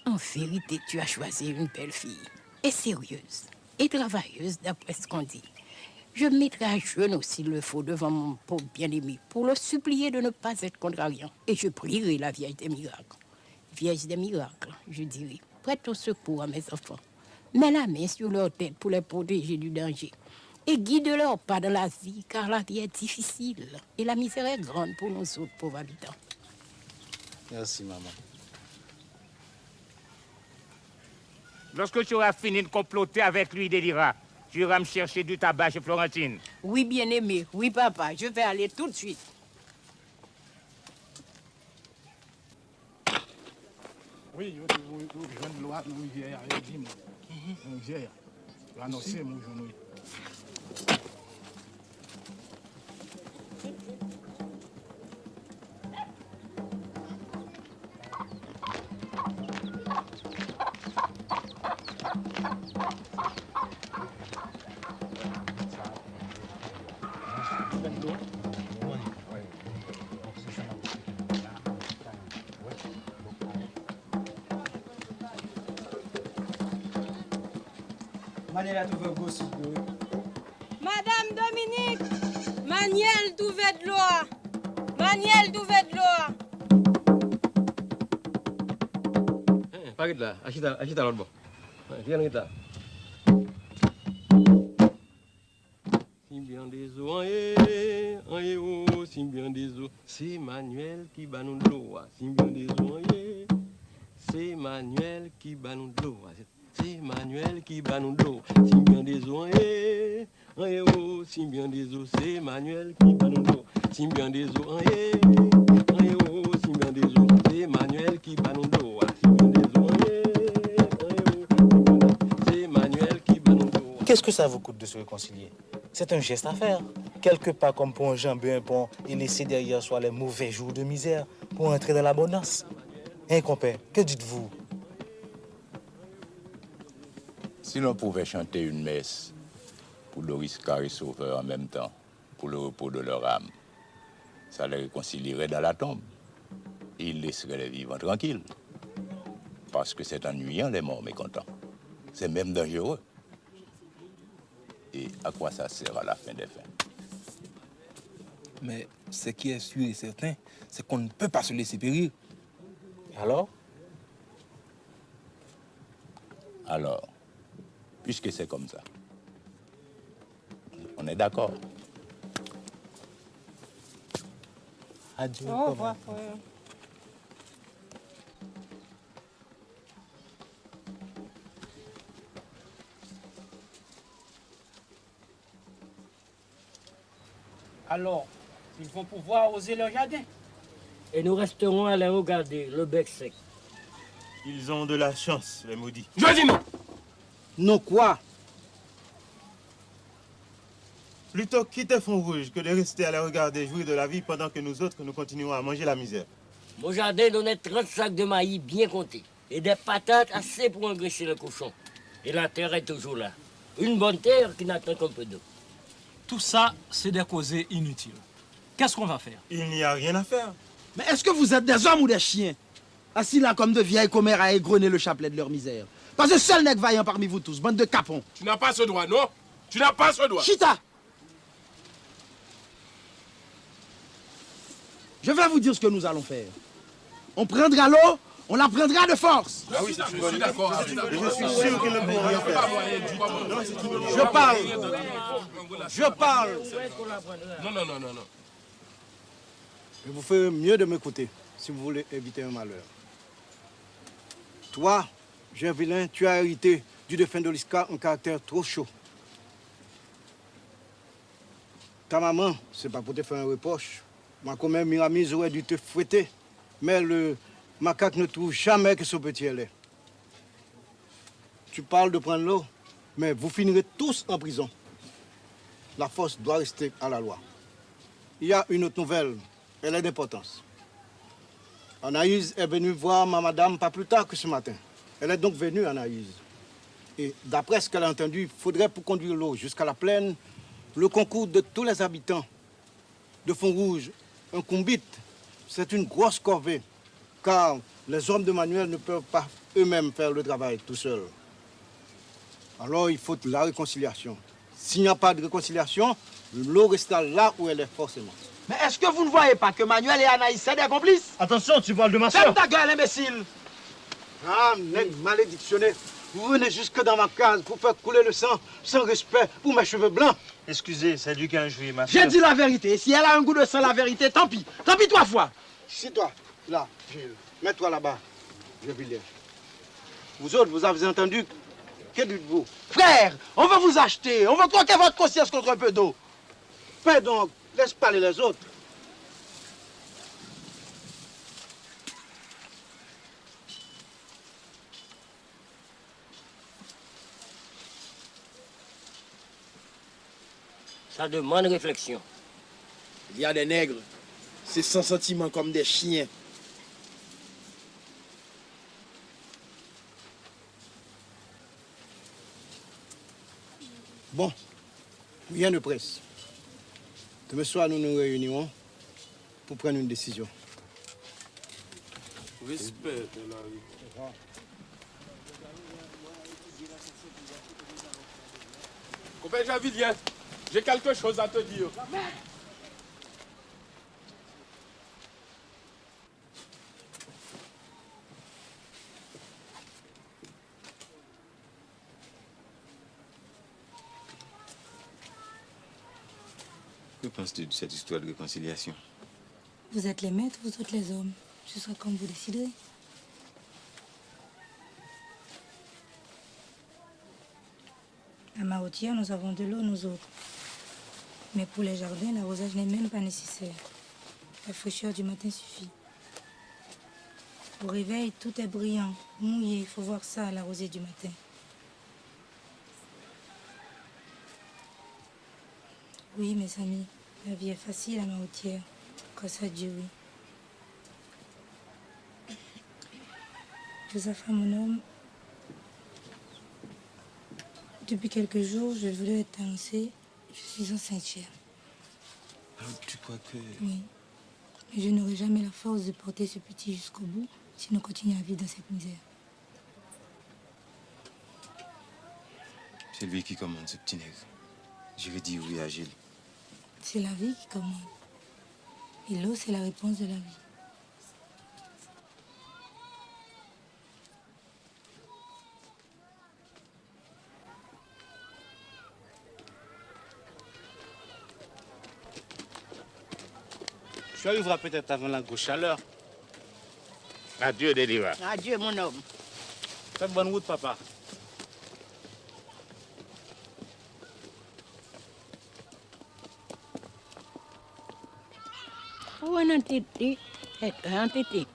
en vérité, tu as choisi une belle fille, et sérieuse, et travailleuse, d'après ce qu'on dit. Je me mettrai à genoux s'il le faut devant mon pauvre bien-aimé pour le supplier de ne pas être contrariant. Et je prierai la Vierge des miracles. Vierge des miracles, je dirai, prête au secours à mes enfants. Mets la main sur leur tête pour les protéger du danger. Et guide-leur pas dans la vie, car la vie est difficile. Et la misère est grande pour nous autres pauvres habitants. Merci, maman. Lorsque tu auras fini de comploter avec lui, Délira, tu iras me chercher du tabac chez Florentine. Oui, bien-aimé. Oui, papa. Je vais aller tout de suite. Oui, je viens de loi, nous, hier, dit, mon hier. L'annoncer, mon journée. Madame Dominique, Maniel Douvet-de-Loa. Maniel Douvet-de-Loa. Pas là, achète à l'autre bord. Viens là. Symbian des eaux, oh, Symbian des eaux. C'est Manuel qui bat nous de l'eau. Symbian des eaux, c'est Manuel qui bat nous de l'eau. C'est Manuel qui bat nous de l'eau. Symbian des eaux, oh, Symbian des eaux. C'est Manuel qui bat nous de l'eau. Symbian des eaux, oh, Symbian des eaux. C'est Manuel qui bat nous de l'eau. Qu'est-ce que ça vous coûte de se réconcilier? C'est un geste à faire. Quelque part comme pour enjamber un pont et laisser derrière soi les mauvais jours de misère pour entrer dans l'abondance. Hein, compère, que dites-vous? Si l'on pouvait chanter une messe pour Doris Carré Sauveur en même temps, pour le repos de leur âme, ça les réconcilierait dans la tombe. Ils laisseraient les vivants tranquilles. Parce que c'est ennuyant, les morts mécontents. C'est même dangereux. Et à quoi ça sert à la fin des fins? Mais ce qui est sûr et certain, c'est qu'on ne peut pas se laisser périr. Alors? Alors, puisque c'est comme ça, on est d'accord. Adieu. Au revoir, frère. Alors, ils vont pouvoir oser leur jardin. Et nous resterons à les regarder, le bec sec. Ils ont de la chance, les maudits. Je dis non. Non quoi? Plutôt quitter Font-Rouge que de rester à les regarder jouir de la vie pendant que nous autres, nous continuons à manger la misère. Mon jardin donnait 30 sacs de maïs bien comptés et des patates assez pour engraisser le cochon. Et la terre est toujours là. Une bonne terre qui n'attend qu'un peu d'eau. Tout ça, c'est des causées inutiles. Qu'est-ce qu'on va faire? Il n'y a rien à faire. Mais est-ce que vous êtes des hommes ou des chiens? Assis là comme de vieilles commères à égrener le chapelet de leur misère. Parce que seul nègre vaillant parmi vous tous, bande de capons. Tu n'as pas ce droit, non? Tu n'as pas ce droit. Chita! Je vais vous dire ce que nous allons faire. On prendra l'eau, on la prendra de force. Ah oui, je suis d'accord. Je suis sûr qu'il ne pourra rien faire. Je parle. Je parle. Non. Je vous fais mieux de m'écouter si vous voulez éviter un malheur. Toi, jeune vilain, tu as hérité du défunt d'Oliska un caractère trop chaud. Ta maman, c'est pas pour te faire un reproche. Ma commère Miramise aurait dû te fouetter. Mais le macaque ne trouve jamais que son petit lait. Tu parles de prendre l'eau, mais vous finirez tous en prison. La force doit rester à la loi. Il y a une autre nouvelle, elle est d'importance. Anaïs est venue voir ma madame pas plus tard que ce matin. Elle est donc venue, Anaïs. Et d'après ce qu'elle a entendu, il faudrait pour conduire l'eau jusqu'à la plaine, le concours de tous les habitants de Font-Rouge, un combite. C'est une grosse corvée, car les hommes de manuel ne peuvent pas eux-mêmes faire le travail tout seuls. Alors il faut la réconciliation. S'il n'y a pas de réconciliation, l'eau restera là où elle est forcément. Mais est-ce que vous ne voyez pas que Manuel et Anaïs sont des complices? Attention, tu parles de ma soeur. Ferme ta gueule, imbécile! Ah, nègre malédictionné. Vous venez jusque dans ma case pour faire couler le sang sans respect pour mes cheveux blancs. Excusez, c'est lui qui a injurié ma soeur. J'ai dit la vérité. Si elle a un goût de sang, la vérité, tant pis. Tant pis 3 fois. Si toi, là, Gilles, mets-toi là-bas. Je vais lire. Vous autres, vous avez entendu? Que dites-vous? Frère, on veut vous acheter. On veut croquer votre conscience contre un peu d'eau. Fais donc, laisse parler les autres. Ça demande réflexion. Il y a des nègres, c'est sans sentiment comme des chiens. Bon, rien ne presse. Demain soir, nous nous réunirons pour prendre une décision. Respect, Compère Javilien, j'ai quelque chose à te dire. Que penses-tu de cette histoire de réconciliation? Vous êtes les maîtres, vous autres les hommes. Ce sera comme vous déciderez. À Mahotière, nous avons de l'eau, nous autres. Mais pour les jardins, l'arrosage n'est même pas nécessaire. La fraîcheur du matin suffit. Au réveil, tout est brillant, mouillé. Il faut voir ça à la rosée du matin. Oui, mes amis, la vie est facile à Mahotière. Grâce à Dieu, oui. Josaphat, mon homme, depuis quelques jours, je voulais t'annoncer, je suis enceinte, chère. Alors, tu crois que... Oui. Mais je n'aurai jamais la force de porter ce petit jusqu'au bout si nous continuons à vivre dans cette misère. C'est lui qui commande, ce petit nègre. Je vais dire oui à Gilles. C'est la vie qui commande. Et l'eau, c'est la réponse de la vie. Tu arriveras peut-être avant la grosse chaleur. Adieu, Deliva. Adieu, mon homme. Faites bonne route, papa. Pour un entêté, être entêté.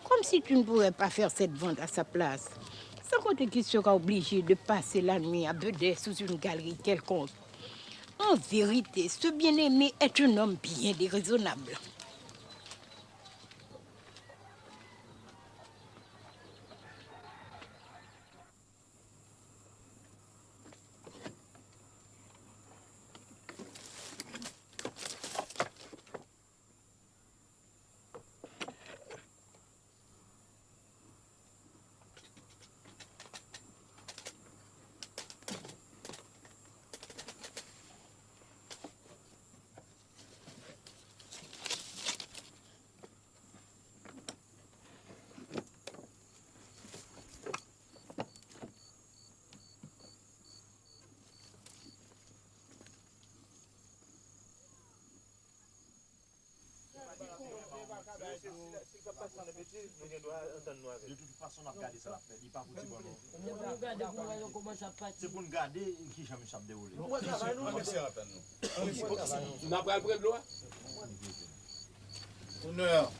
Comme si tu ne pourrais pas faire cette vente à sa place. Sans compter qu'il sera obligé de passer la nuit à Bedès sous une galerie quelconque. En vérité, ce bien-aimé est un homme bien déraisonnable. De toute façon, on a gardé ça la fête. Il n'est pas pour dire C'est pour nous garder qui jamais ça déroulé. On n'a pas le droit. Honneur.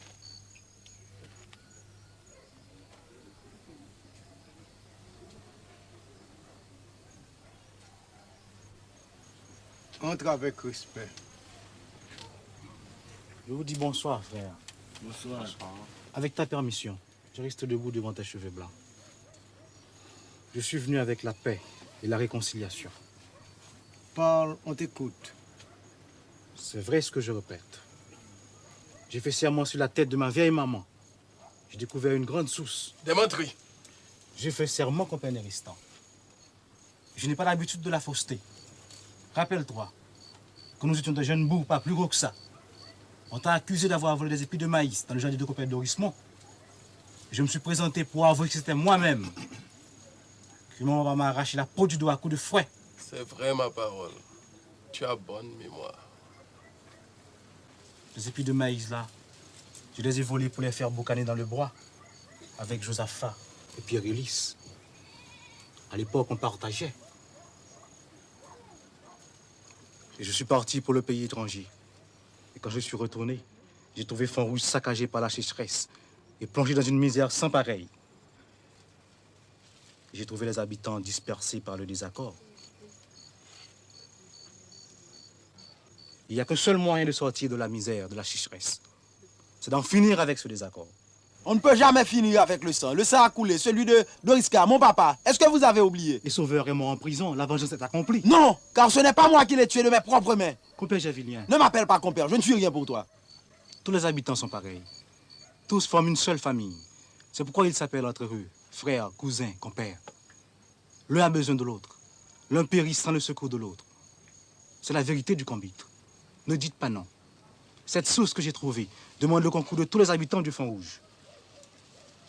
Entre avec respect. Je vous dis bonsoir, frère. Bonsoir. Avec ta permission, je reste debout devant tes cheveux blancs. Je suis venu avec la paix et la réconciliation. Parle, on t'écoute. C'est vrai ce que je répète. J'ai fait serment sur la tête de ma vieille maman. J'ai découvert une grande source. Des menteries. J'ai fait serment, compagnie Ristan. Je n'ai pas l'habitude de la fausseté. Rappelle-toi que nous étions des jeunes bourgs, pas plus gros que ça. On t'a accusé d'avoir volé des épis de maïs dans le jardin de copains d'Orismont. Je me suis présenté pour avouer que c'était moi-même. Que mon maman m'a arraché la peau du doigt à coups de fouet. C'est vrai ma parole. Tu as bonne mémoire. Les épis de maïs là, je les ai volés pour les faire boucaner dans le bois. Avec Josaphat et Pierre-Ulysse. À l'époque, on partageait. Et je suis parti pour le pays étranger. Et quand je suis retourné, j'ai trouvé Font-Rouge saccagé par la sécheresse et plongé dans une misère sans pareille. J'ai trouvé les habitants dispersés par le désaccord. Il n'y a qu'un seul moyen de sortir de la misère, de la sécheresse. C'est d'en finir avec ce désaccord. On ne peut jamais finir avec le sang. Le sang a coulé, celui de Doriska, mon papa. Est-ce que vous avez oublié? Les sauveurs est mort en prison, la vengeance est accomplie. Non, car ce n'est pas moi qui l'ai tué de mes propres mains. Compère Javilien. Ne m'appelle pas compère, je ne suis rien pour toi. Tous les habitants sont pareils. Tous forment une seule famille. C'est pourquoi ils s'appellent entre eux frères, cousins, compères. L'un a besoin de l'autre. L'un périt sans le secours de l'autre. C'est la vérité du combitre. Ne dites pas non. Cette source que j'ai trouvée demande le concours de tous les habitants du Fond Rouge.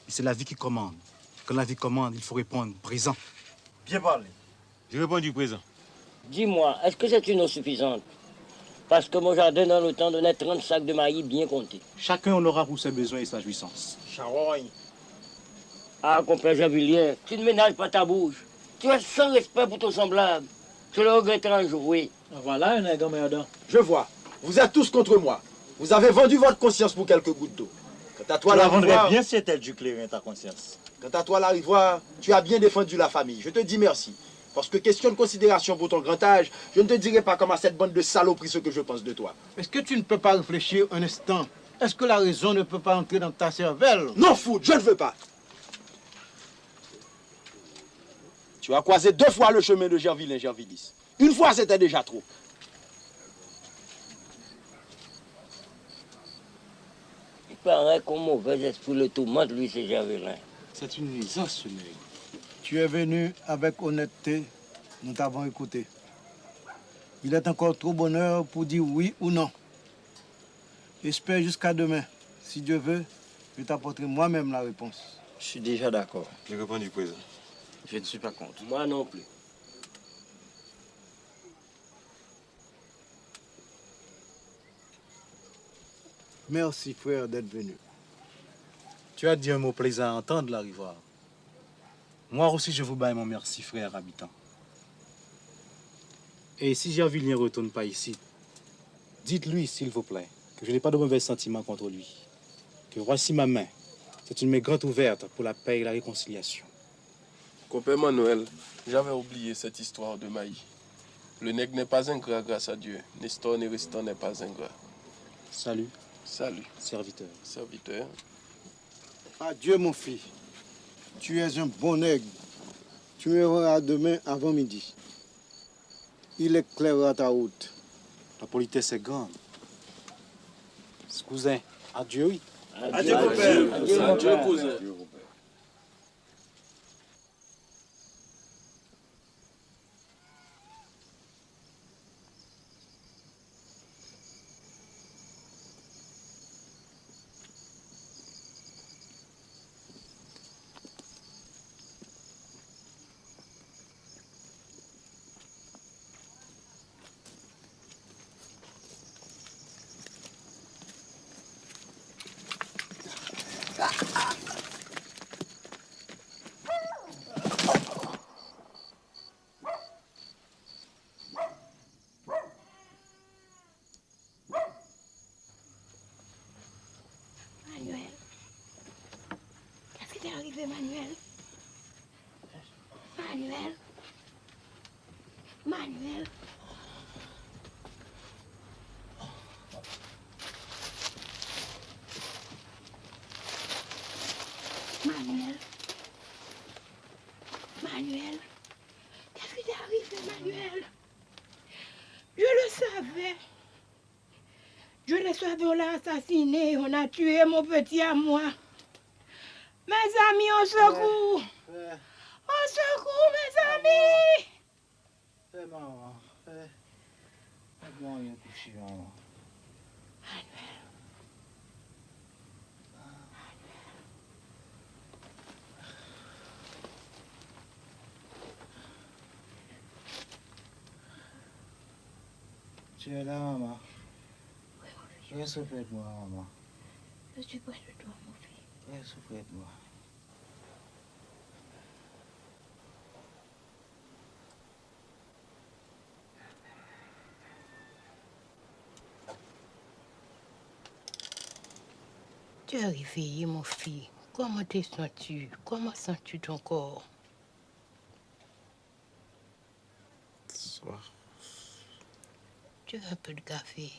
Et c'est la vie qui commande. Quand la vie commande, il faut répondre présent. Bien parlé. Je réponds du présent. Dis-moi, est-ce que c'est une eau suffisante? Parce que mon jardin, dans le temps, donnait 30 sacs de maïs bien comptés. Chacun en aura pour ses besoins et sa jouissance. Charogne. Ah, compère Javilien, tu ne ménages pas ta bouche. Tu es sans respect pour ton semblable. Tu le regretteras un jour, oui. Voilà un nègre merdant. Je vois. Vous êtes tous contre moi. Vous avez vendu votre conscience pour quelques gouttes d'eau. Quant à toi, tu la vendrais l'Arivoire, bien si c'était du clairin, ta conscience. Quant à toi, l'Arivoire, tu as bien défendu la famille. Je te dis merci. Parce que question de considération pour ton grand âge, je ne te dirai pas comme à cette bande de saloperies ce que je pense de toi. Est-ce que tu ne peux pas réfléchir un instant? Est-ce que la raison ne peut pas entrer dans ta cervelle? Non, fou, je ne veux pas. Tu as croisé 2 fois le chemin de Gerville Gervidis. Une fois, c'était déjà trop. Il paraît qu'un mauvais esprit le tourmente, lui, c'est Javelin. C'est une nuisance, ce nègre. Tu es venu avec honnêteté, nous t'avons écouté. Il est encore trop bonheur pour dire oui ou non. Espère jusqu'à demain. Si Dieu veut, je t'apporterai moi-même la réponse. Je suis déjà d'accord. Je réponds du présent. Je ne suis pas contre. Moi non plus. Merci, frère, d'être venu. Tu as dit un mot plaisant à entendre, l'Arivoire. Moi aussi, je vous baille mon merci, frère habitant. Et si Gerville ne retourne pas ici, dites-lui, s'il vous plaît, que je n'ai pas de mauvais sentiments contre lui. Que voici ma main. C'est une main grande ouverte pour la paix et la réconciliation. Compère Manuel, j'avais oublié cette histoire de Maï. Le nègre n'est pas ingrat grâce à Dieu. Nestor Néristan n'est pas ingrat. Salut. Salut. Serviteur. Serviteur. Adieu, mon fils. Tu es un bon nègre. Tu me verras demain avant midi. Il éclairera ta route. La politesse est grande. Cousin, adieu, oui. Adieu, compère. Adieu, cousin. Manuel. Qu'est-ce qui t'est arrivé, Manuel? Manuel. Manuel. Manuel. Manuel. Qu'est-ce qui t'est arrivé, Manuel? Je le savais. Je le savais, on l'a assassiné, on a tué mon petit à moi. Mes amis, au secours! Au secours, mes amis! Fais maman, fais. Fais-moi rien coucher, maman. Tu es là, maman. Reste auprès de moi, maman. Je suis près de toi, mon fils. Reste auprès de moi. Tu es réveillé, mon fils. Comment te sens-tu? Comment sens-tu ton corps? Soir. Tu Je veux un peu de café.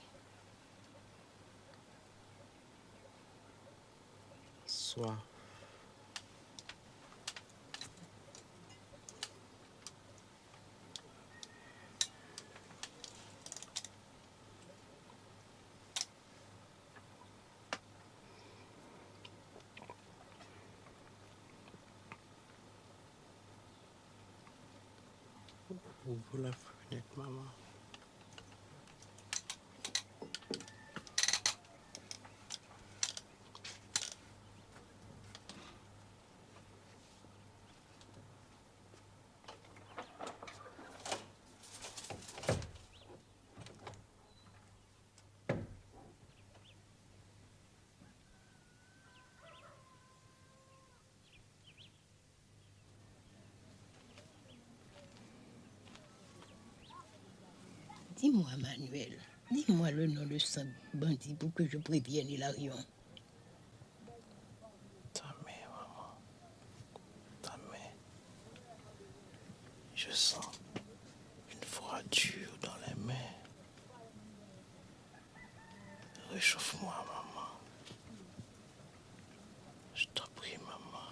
Soif. Ouvre la fenêtre, maman. Dis-moi, Manuel, dis-moi le nom de ce bandit pour que je prévienne Hilarion. Ta main, maman. Ta main. Je sens une froidure dans les mains. Réchauffe-moi, maman. Je t'en prie, maman.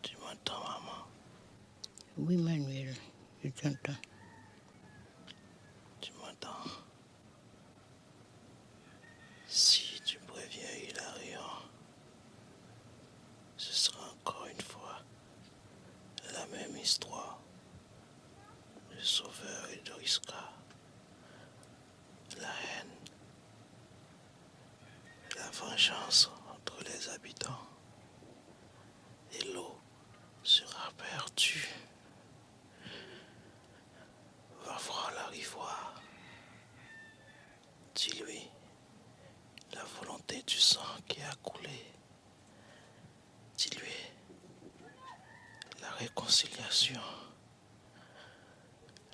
Tu m'entends, maman? Oui, Manuel, je t'entends. Tu m'entends? Si tu préviens Hilarion, ce sera encore une fois la même histoire. Le Sauveur et Doriska. La haine. La vengeance entre les habitants. Et l'eau sera perdue. Va voir la rivoire. Dis-lui la volonté du sang qui a coulé. Dis-lui la réconciliation.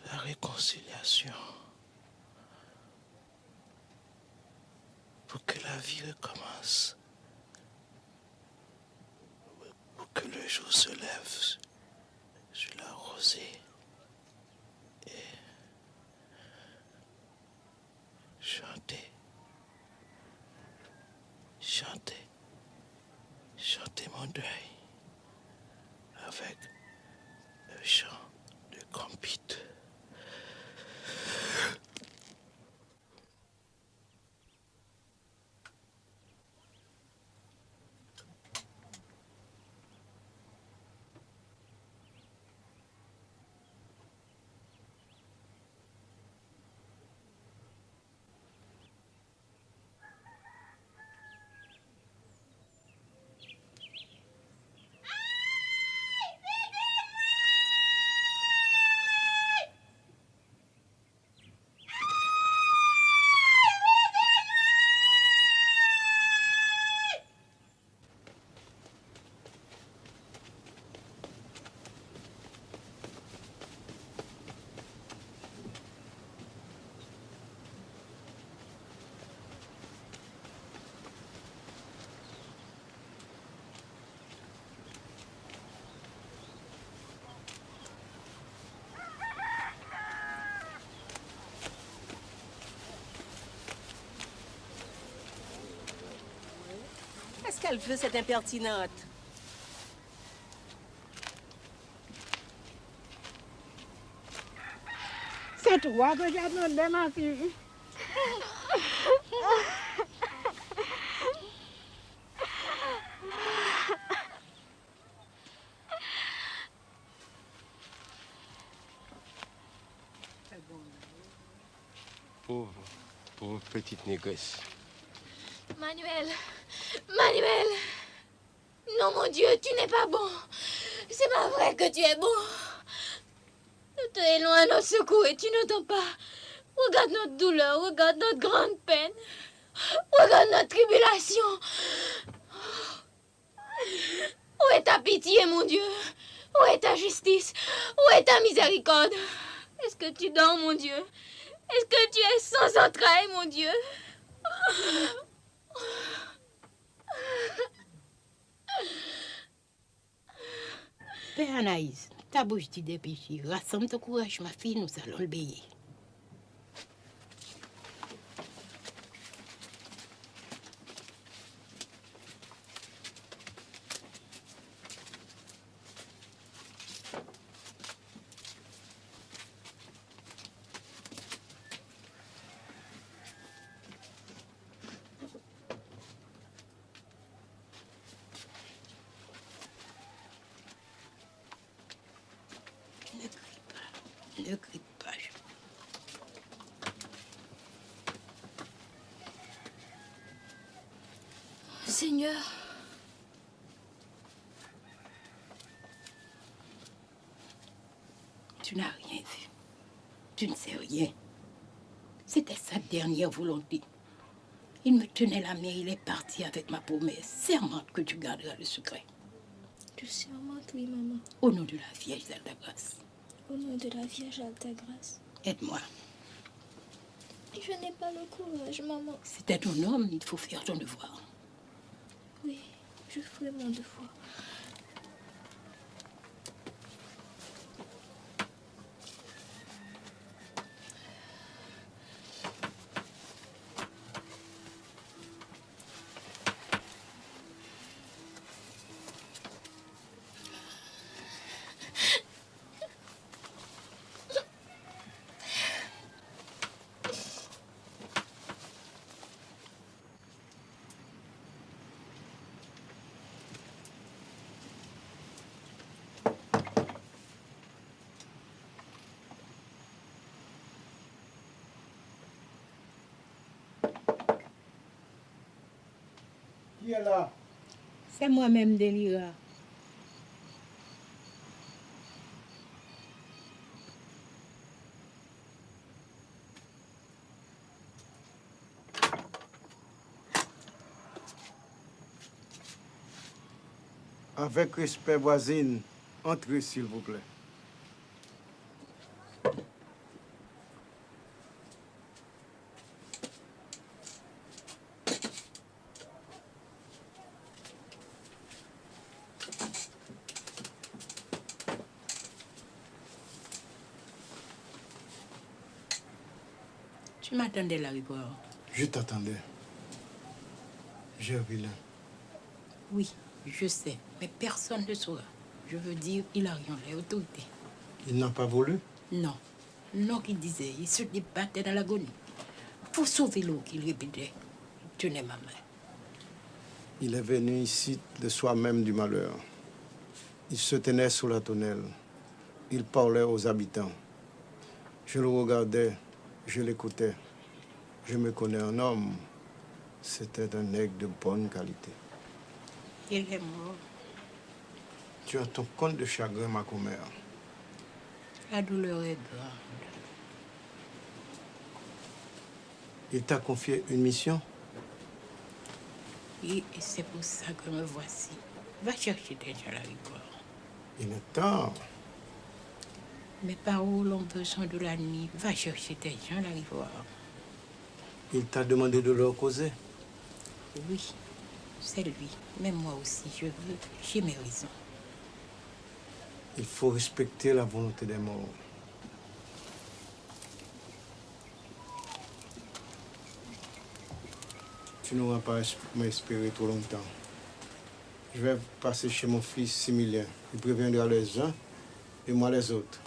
La réconciliation. Pour que la vie recommence. Pour que le jour se lève sur la rosée. Chantez, chantez, chantez mon deuil avec le chant de Campite. Qu'est-ce qu'elle veut, cette impertinente? C'est toi que j'ai demandé, ma fille. Pauvre petite négresse. Manuel, Manuel, non mon Dieu, tu n'es pas bon. C'est pas vrai que tu es bon. Nous te élons à notre secours et tu n'entends pas. Regarde notre douleur, regarde notre grande peine. Regarde notre tribulation. Où est ta pitié, mon Dieu? Où est ta justice? Où est ta miséricorde? Est-ce que tu dors, mon Dieu? Est-ce que tu es sans entrailles, mon Dieu? Père Anaïs, Ta bouche dit des péchés. Rassemble ton courage, ma fille, nous allons le payer. Ne crie pas. Seigneur, tu n'as rien vu. Tu ne sais rien. C'était sa dernière volonté. Il me tenait la main, il est parti avec ma promesse. Sermente que tu garderas le secret. je sermente, oui, maman. Au nom de la Vierge d'Alta-Grâce. Au nom de la Vierge Alta-Grâce. Aide-moi. Je n'ai pas le courage, maman. C'était ton homme, il faut faire ton devoir. Oui, je ferai mon devoir. Qui est là? C'est moi-même, Délira. Avec respect, voisine, entrez s'il vous plaît. Tu m'attendais là, Rivoire? Je t'attendais. J'ai vilain. Oui, je sais, mais personne ne saura. Je veux dire, il a rien les autorités. Il n'a pas voulu? Non. Non, qu'il disait, il se débattait dans l'agonie. Pour sauver l'eau qu'il répétait, il tenait ma main. Il est venu ici de soi-même du malheur. Il se tenait sous la tonnelle. Il parlait aux habitants. Je le regardais, je l'écoutais. Je me connais un homme. C'était un nègre de bonne qualité. Il est mort. Tu as ton compte de chagrin, ma commère. La douleur est grande. Il t'a confié une mission? Oui, et c'est pour ça que me voici. Va chercher des gens à la Rivoire. Il est tard. Mes paroles ont besoin de la nuit. Va chercher des gens à la Rivoire. Il t'a demandé de leur causer? Oui, c'est lui. Mais moi aussi, je veux. J'ai mes raisons. Il faut respecter la volonté des morts. Tu n'auras pas m'espérer trop longtemps. Je vais passer chez mon fils Similien. Il préviendra les uns et moi les autres.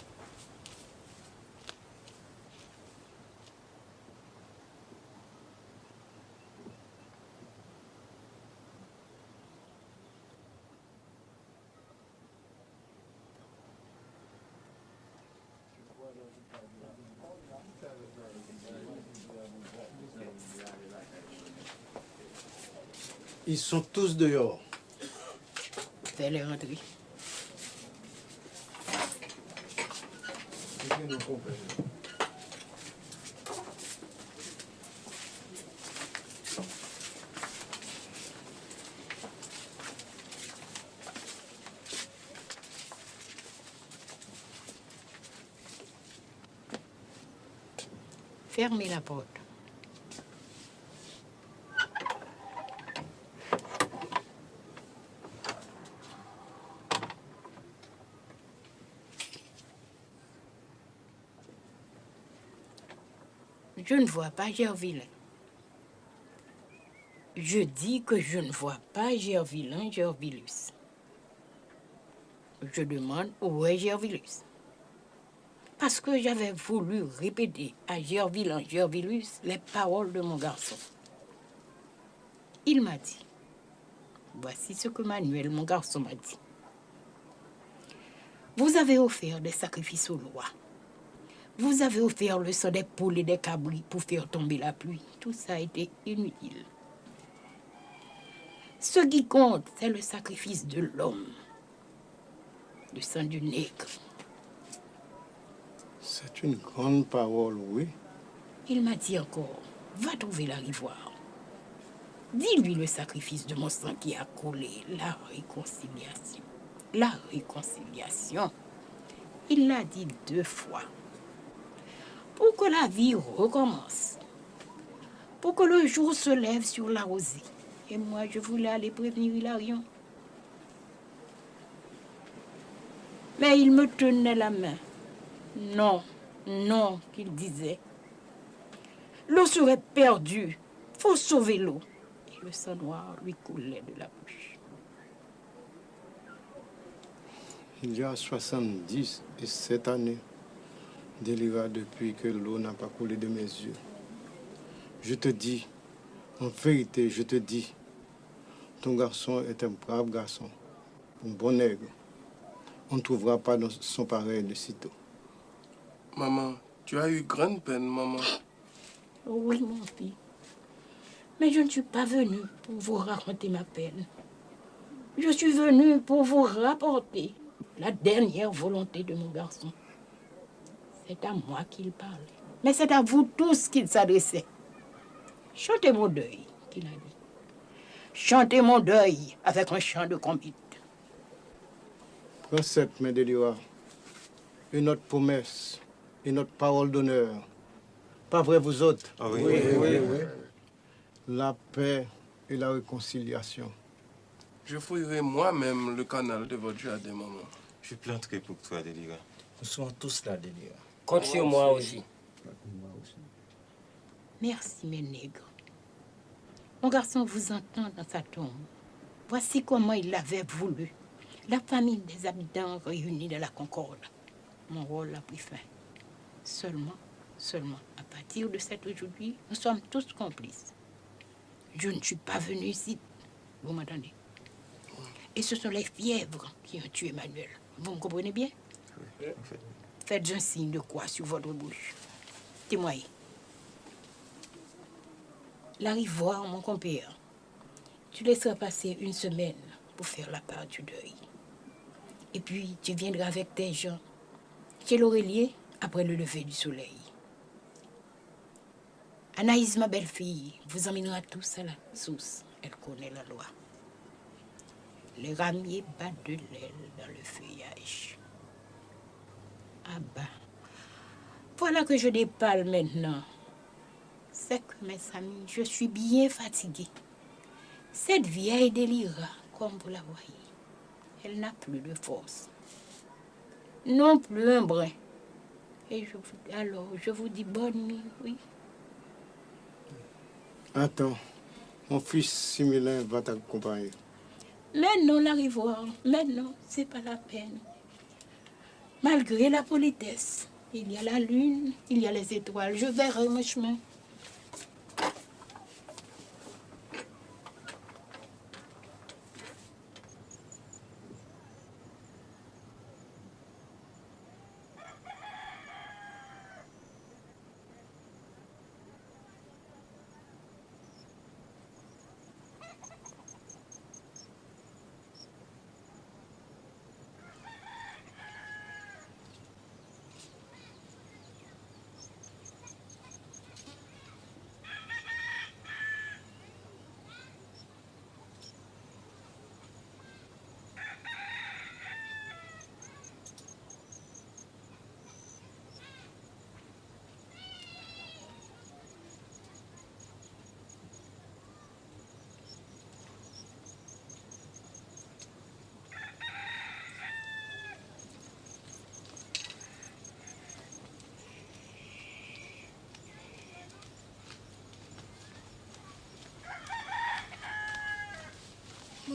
Ils sont tous dehors. Fais les rentrer. Fermez la porte. Je ne vois pas Gervillain. Je dis que je ne vois pas Gervillain Gervillus. Je demande où est Gervillus. Parce que j'avais voulu répéter à Gervillain Gervillus les paroles de mon garçon. Il m'a dit, voici ce que Manuel, mon garçon, m'a dit. Vous avez offert des sacrifices aux lois. Vous avez offert le sang des poules et des cabris pour faire tomber la pluie. Tout ça a été inutile. Ce qui compte, c'est le sacrifice de l'homme, le sang du nègre. C'est une grande parole, oui. Il m'a dit encore, va trouver la rivoire. Dis-lui le sacrifice de mon sang qui a coulé, la réconciliation. La réconciliation. Il l'a dit 2 fois. Pour que la vie recommence. Pour que le jour se lève sur la rosée. Et moi, je voulais aller prévenir Hilarion. Mais il me tenait la main. Non, non, qu'il disait. L'eau serait perdue. Faut sauver l'eau. Et le sang noir lui coulait de la bouche. Il y a 77 années, Délira, depuis que l'eau n'a pas coulé de mes yeux. Je te dis, en vérité, je te dis, ton garçon est un brave garçon, un bon nègre. On ne trouvera pas dans son pareil de sitôt. Maman, tu as eu grande peine, maman. Oui, mon fils. Mais je ne suis pas venue pour vous raconter ma peine. Je suis venue pour vous rapporter la dernière volonté de mon garçon. C'est à moi qu'il parlait. Mais c'est à vous tous qu'il s'adressait. Chantez mon deuil, qu'il a dit. Chantez mon deuil avec un chant de convite. Prends cette main de Délira, et notre promesse, et notre parole d'honneur. Pas vrai, vous autres? Ah oui. Oui. La paix et la réconciliation. Je fouillerai moi-même le canal de votre jardin, maman. Je planterai pour toi, Délira. Nous sommes tous là, Délira. Compte sur moi aussi. Merci, mes nègres. Mon garçon vous entend dans sa tombe. Voici comment il l'avait voulu. La famille des habitants réunis de la Concorde. Mon rôle a pris fin. Seulement, à partir de cet aujourd'hui, nous sommes tous complices. Je ne suis pas venu ici. Vous m'entendez? Et ce sont les fièvres qui ont tué Manuel. Vous me comprenez bien? Oui. Faites un signe de croix sur votre bouche. Témoignez. La rivoire, mon compère, tu laisseras passer 1 semaine pour faire la part du deuil. Et puis, tu viendras avec tes gens chez l'Aurélier après le lever du soleil. Anaïs, ma belle-fille, vous emmènera tous à la source. Elle connaît la loi. Les ramiers battent de l'aile dans le feuillage. Ah ben, voilà que je dépale maintenant. C'est que, mes amis, je suis bien fatiguée. Cette vieille Délira, comme vous la voyez, elle n'a plus de force. Non plus un brin. Et je vous dis bonne nuit, oui. Attends, mon fils Similin va t'accompagner. Mais non, la rivoire, mais non, c'est pas la peine. Malgré la politesse, il y a la lune, il y a les étoiles, je verrai mon chemin.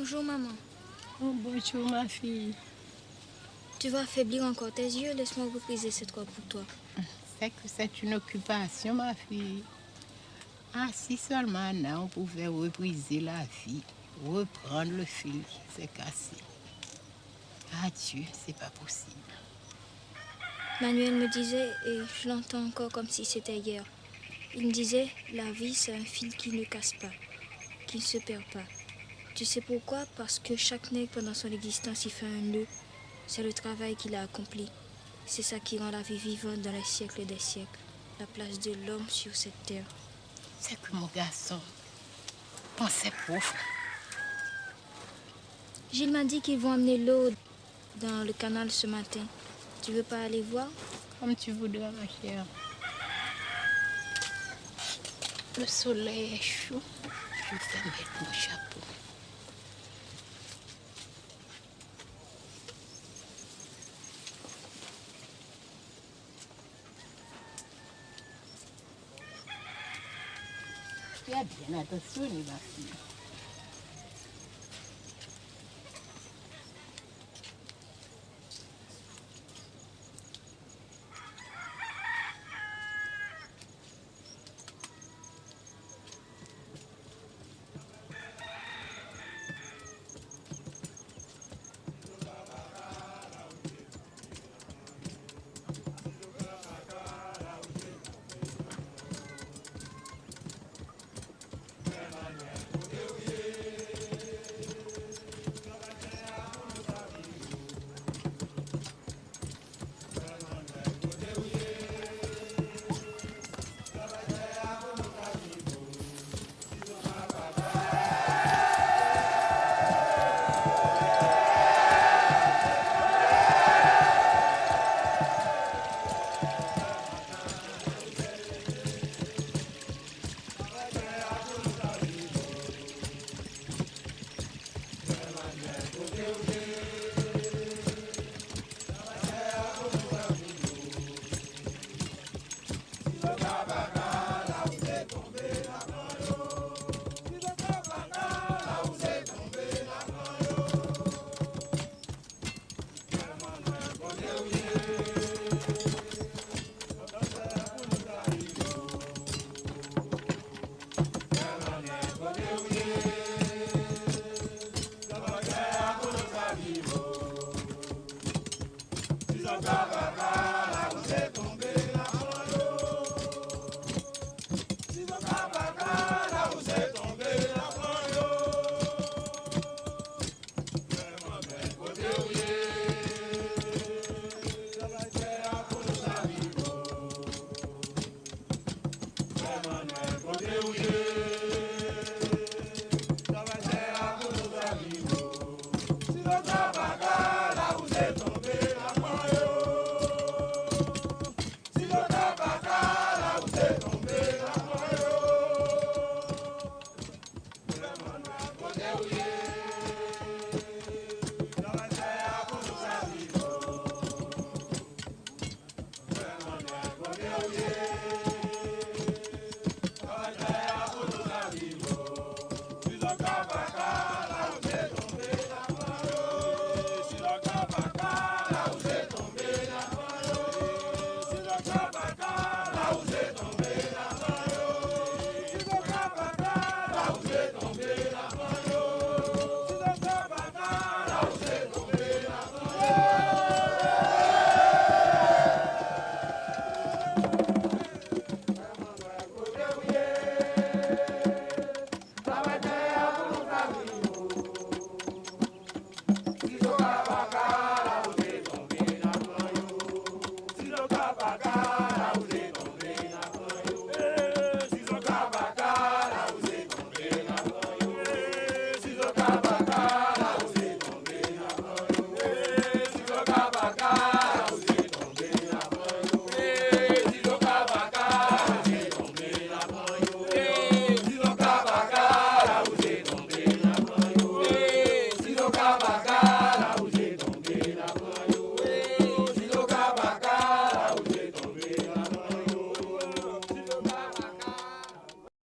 Bonjour, maman. Oh, bonjour, ma fille. Tu vas affaiblir encore tes yeux. Laisse-moi repriser cette robe pour toi. C'est que c'est une occupation, ma fille. Ah, si seulement Anna, on pouvait repriser la vie, reprendre le fil qui s'est cassé. Adieu, c'est pas possible. Manuel me disait, et je l'entends encore comme si c'était hier, il me disait, la vie c'est un fil qui ne casse pas, qui ne se perd pas. Tu sais pourquoi? Parce que chaque nègre pendant son existence il fait un nœud. C'est le travail qu'il a accompli. C'est ça qui rend la vie vivante dans les siècles des siècles. La place de l'homme sur cette terre. C'est que mon garçon pensait pauvre. Gilles m'a dit qu'ils vont amener l'eau dans le canal ce matin. Tu veux pas aller voir? Comme tu voudras, ma chère. Le soleil est chaud. Je vais mettre mon chapeau. Fais bien attention, ma fille.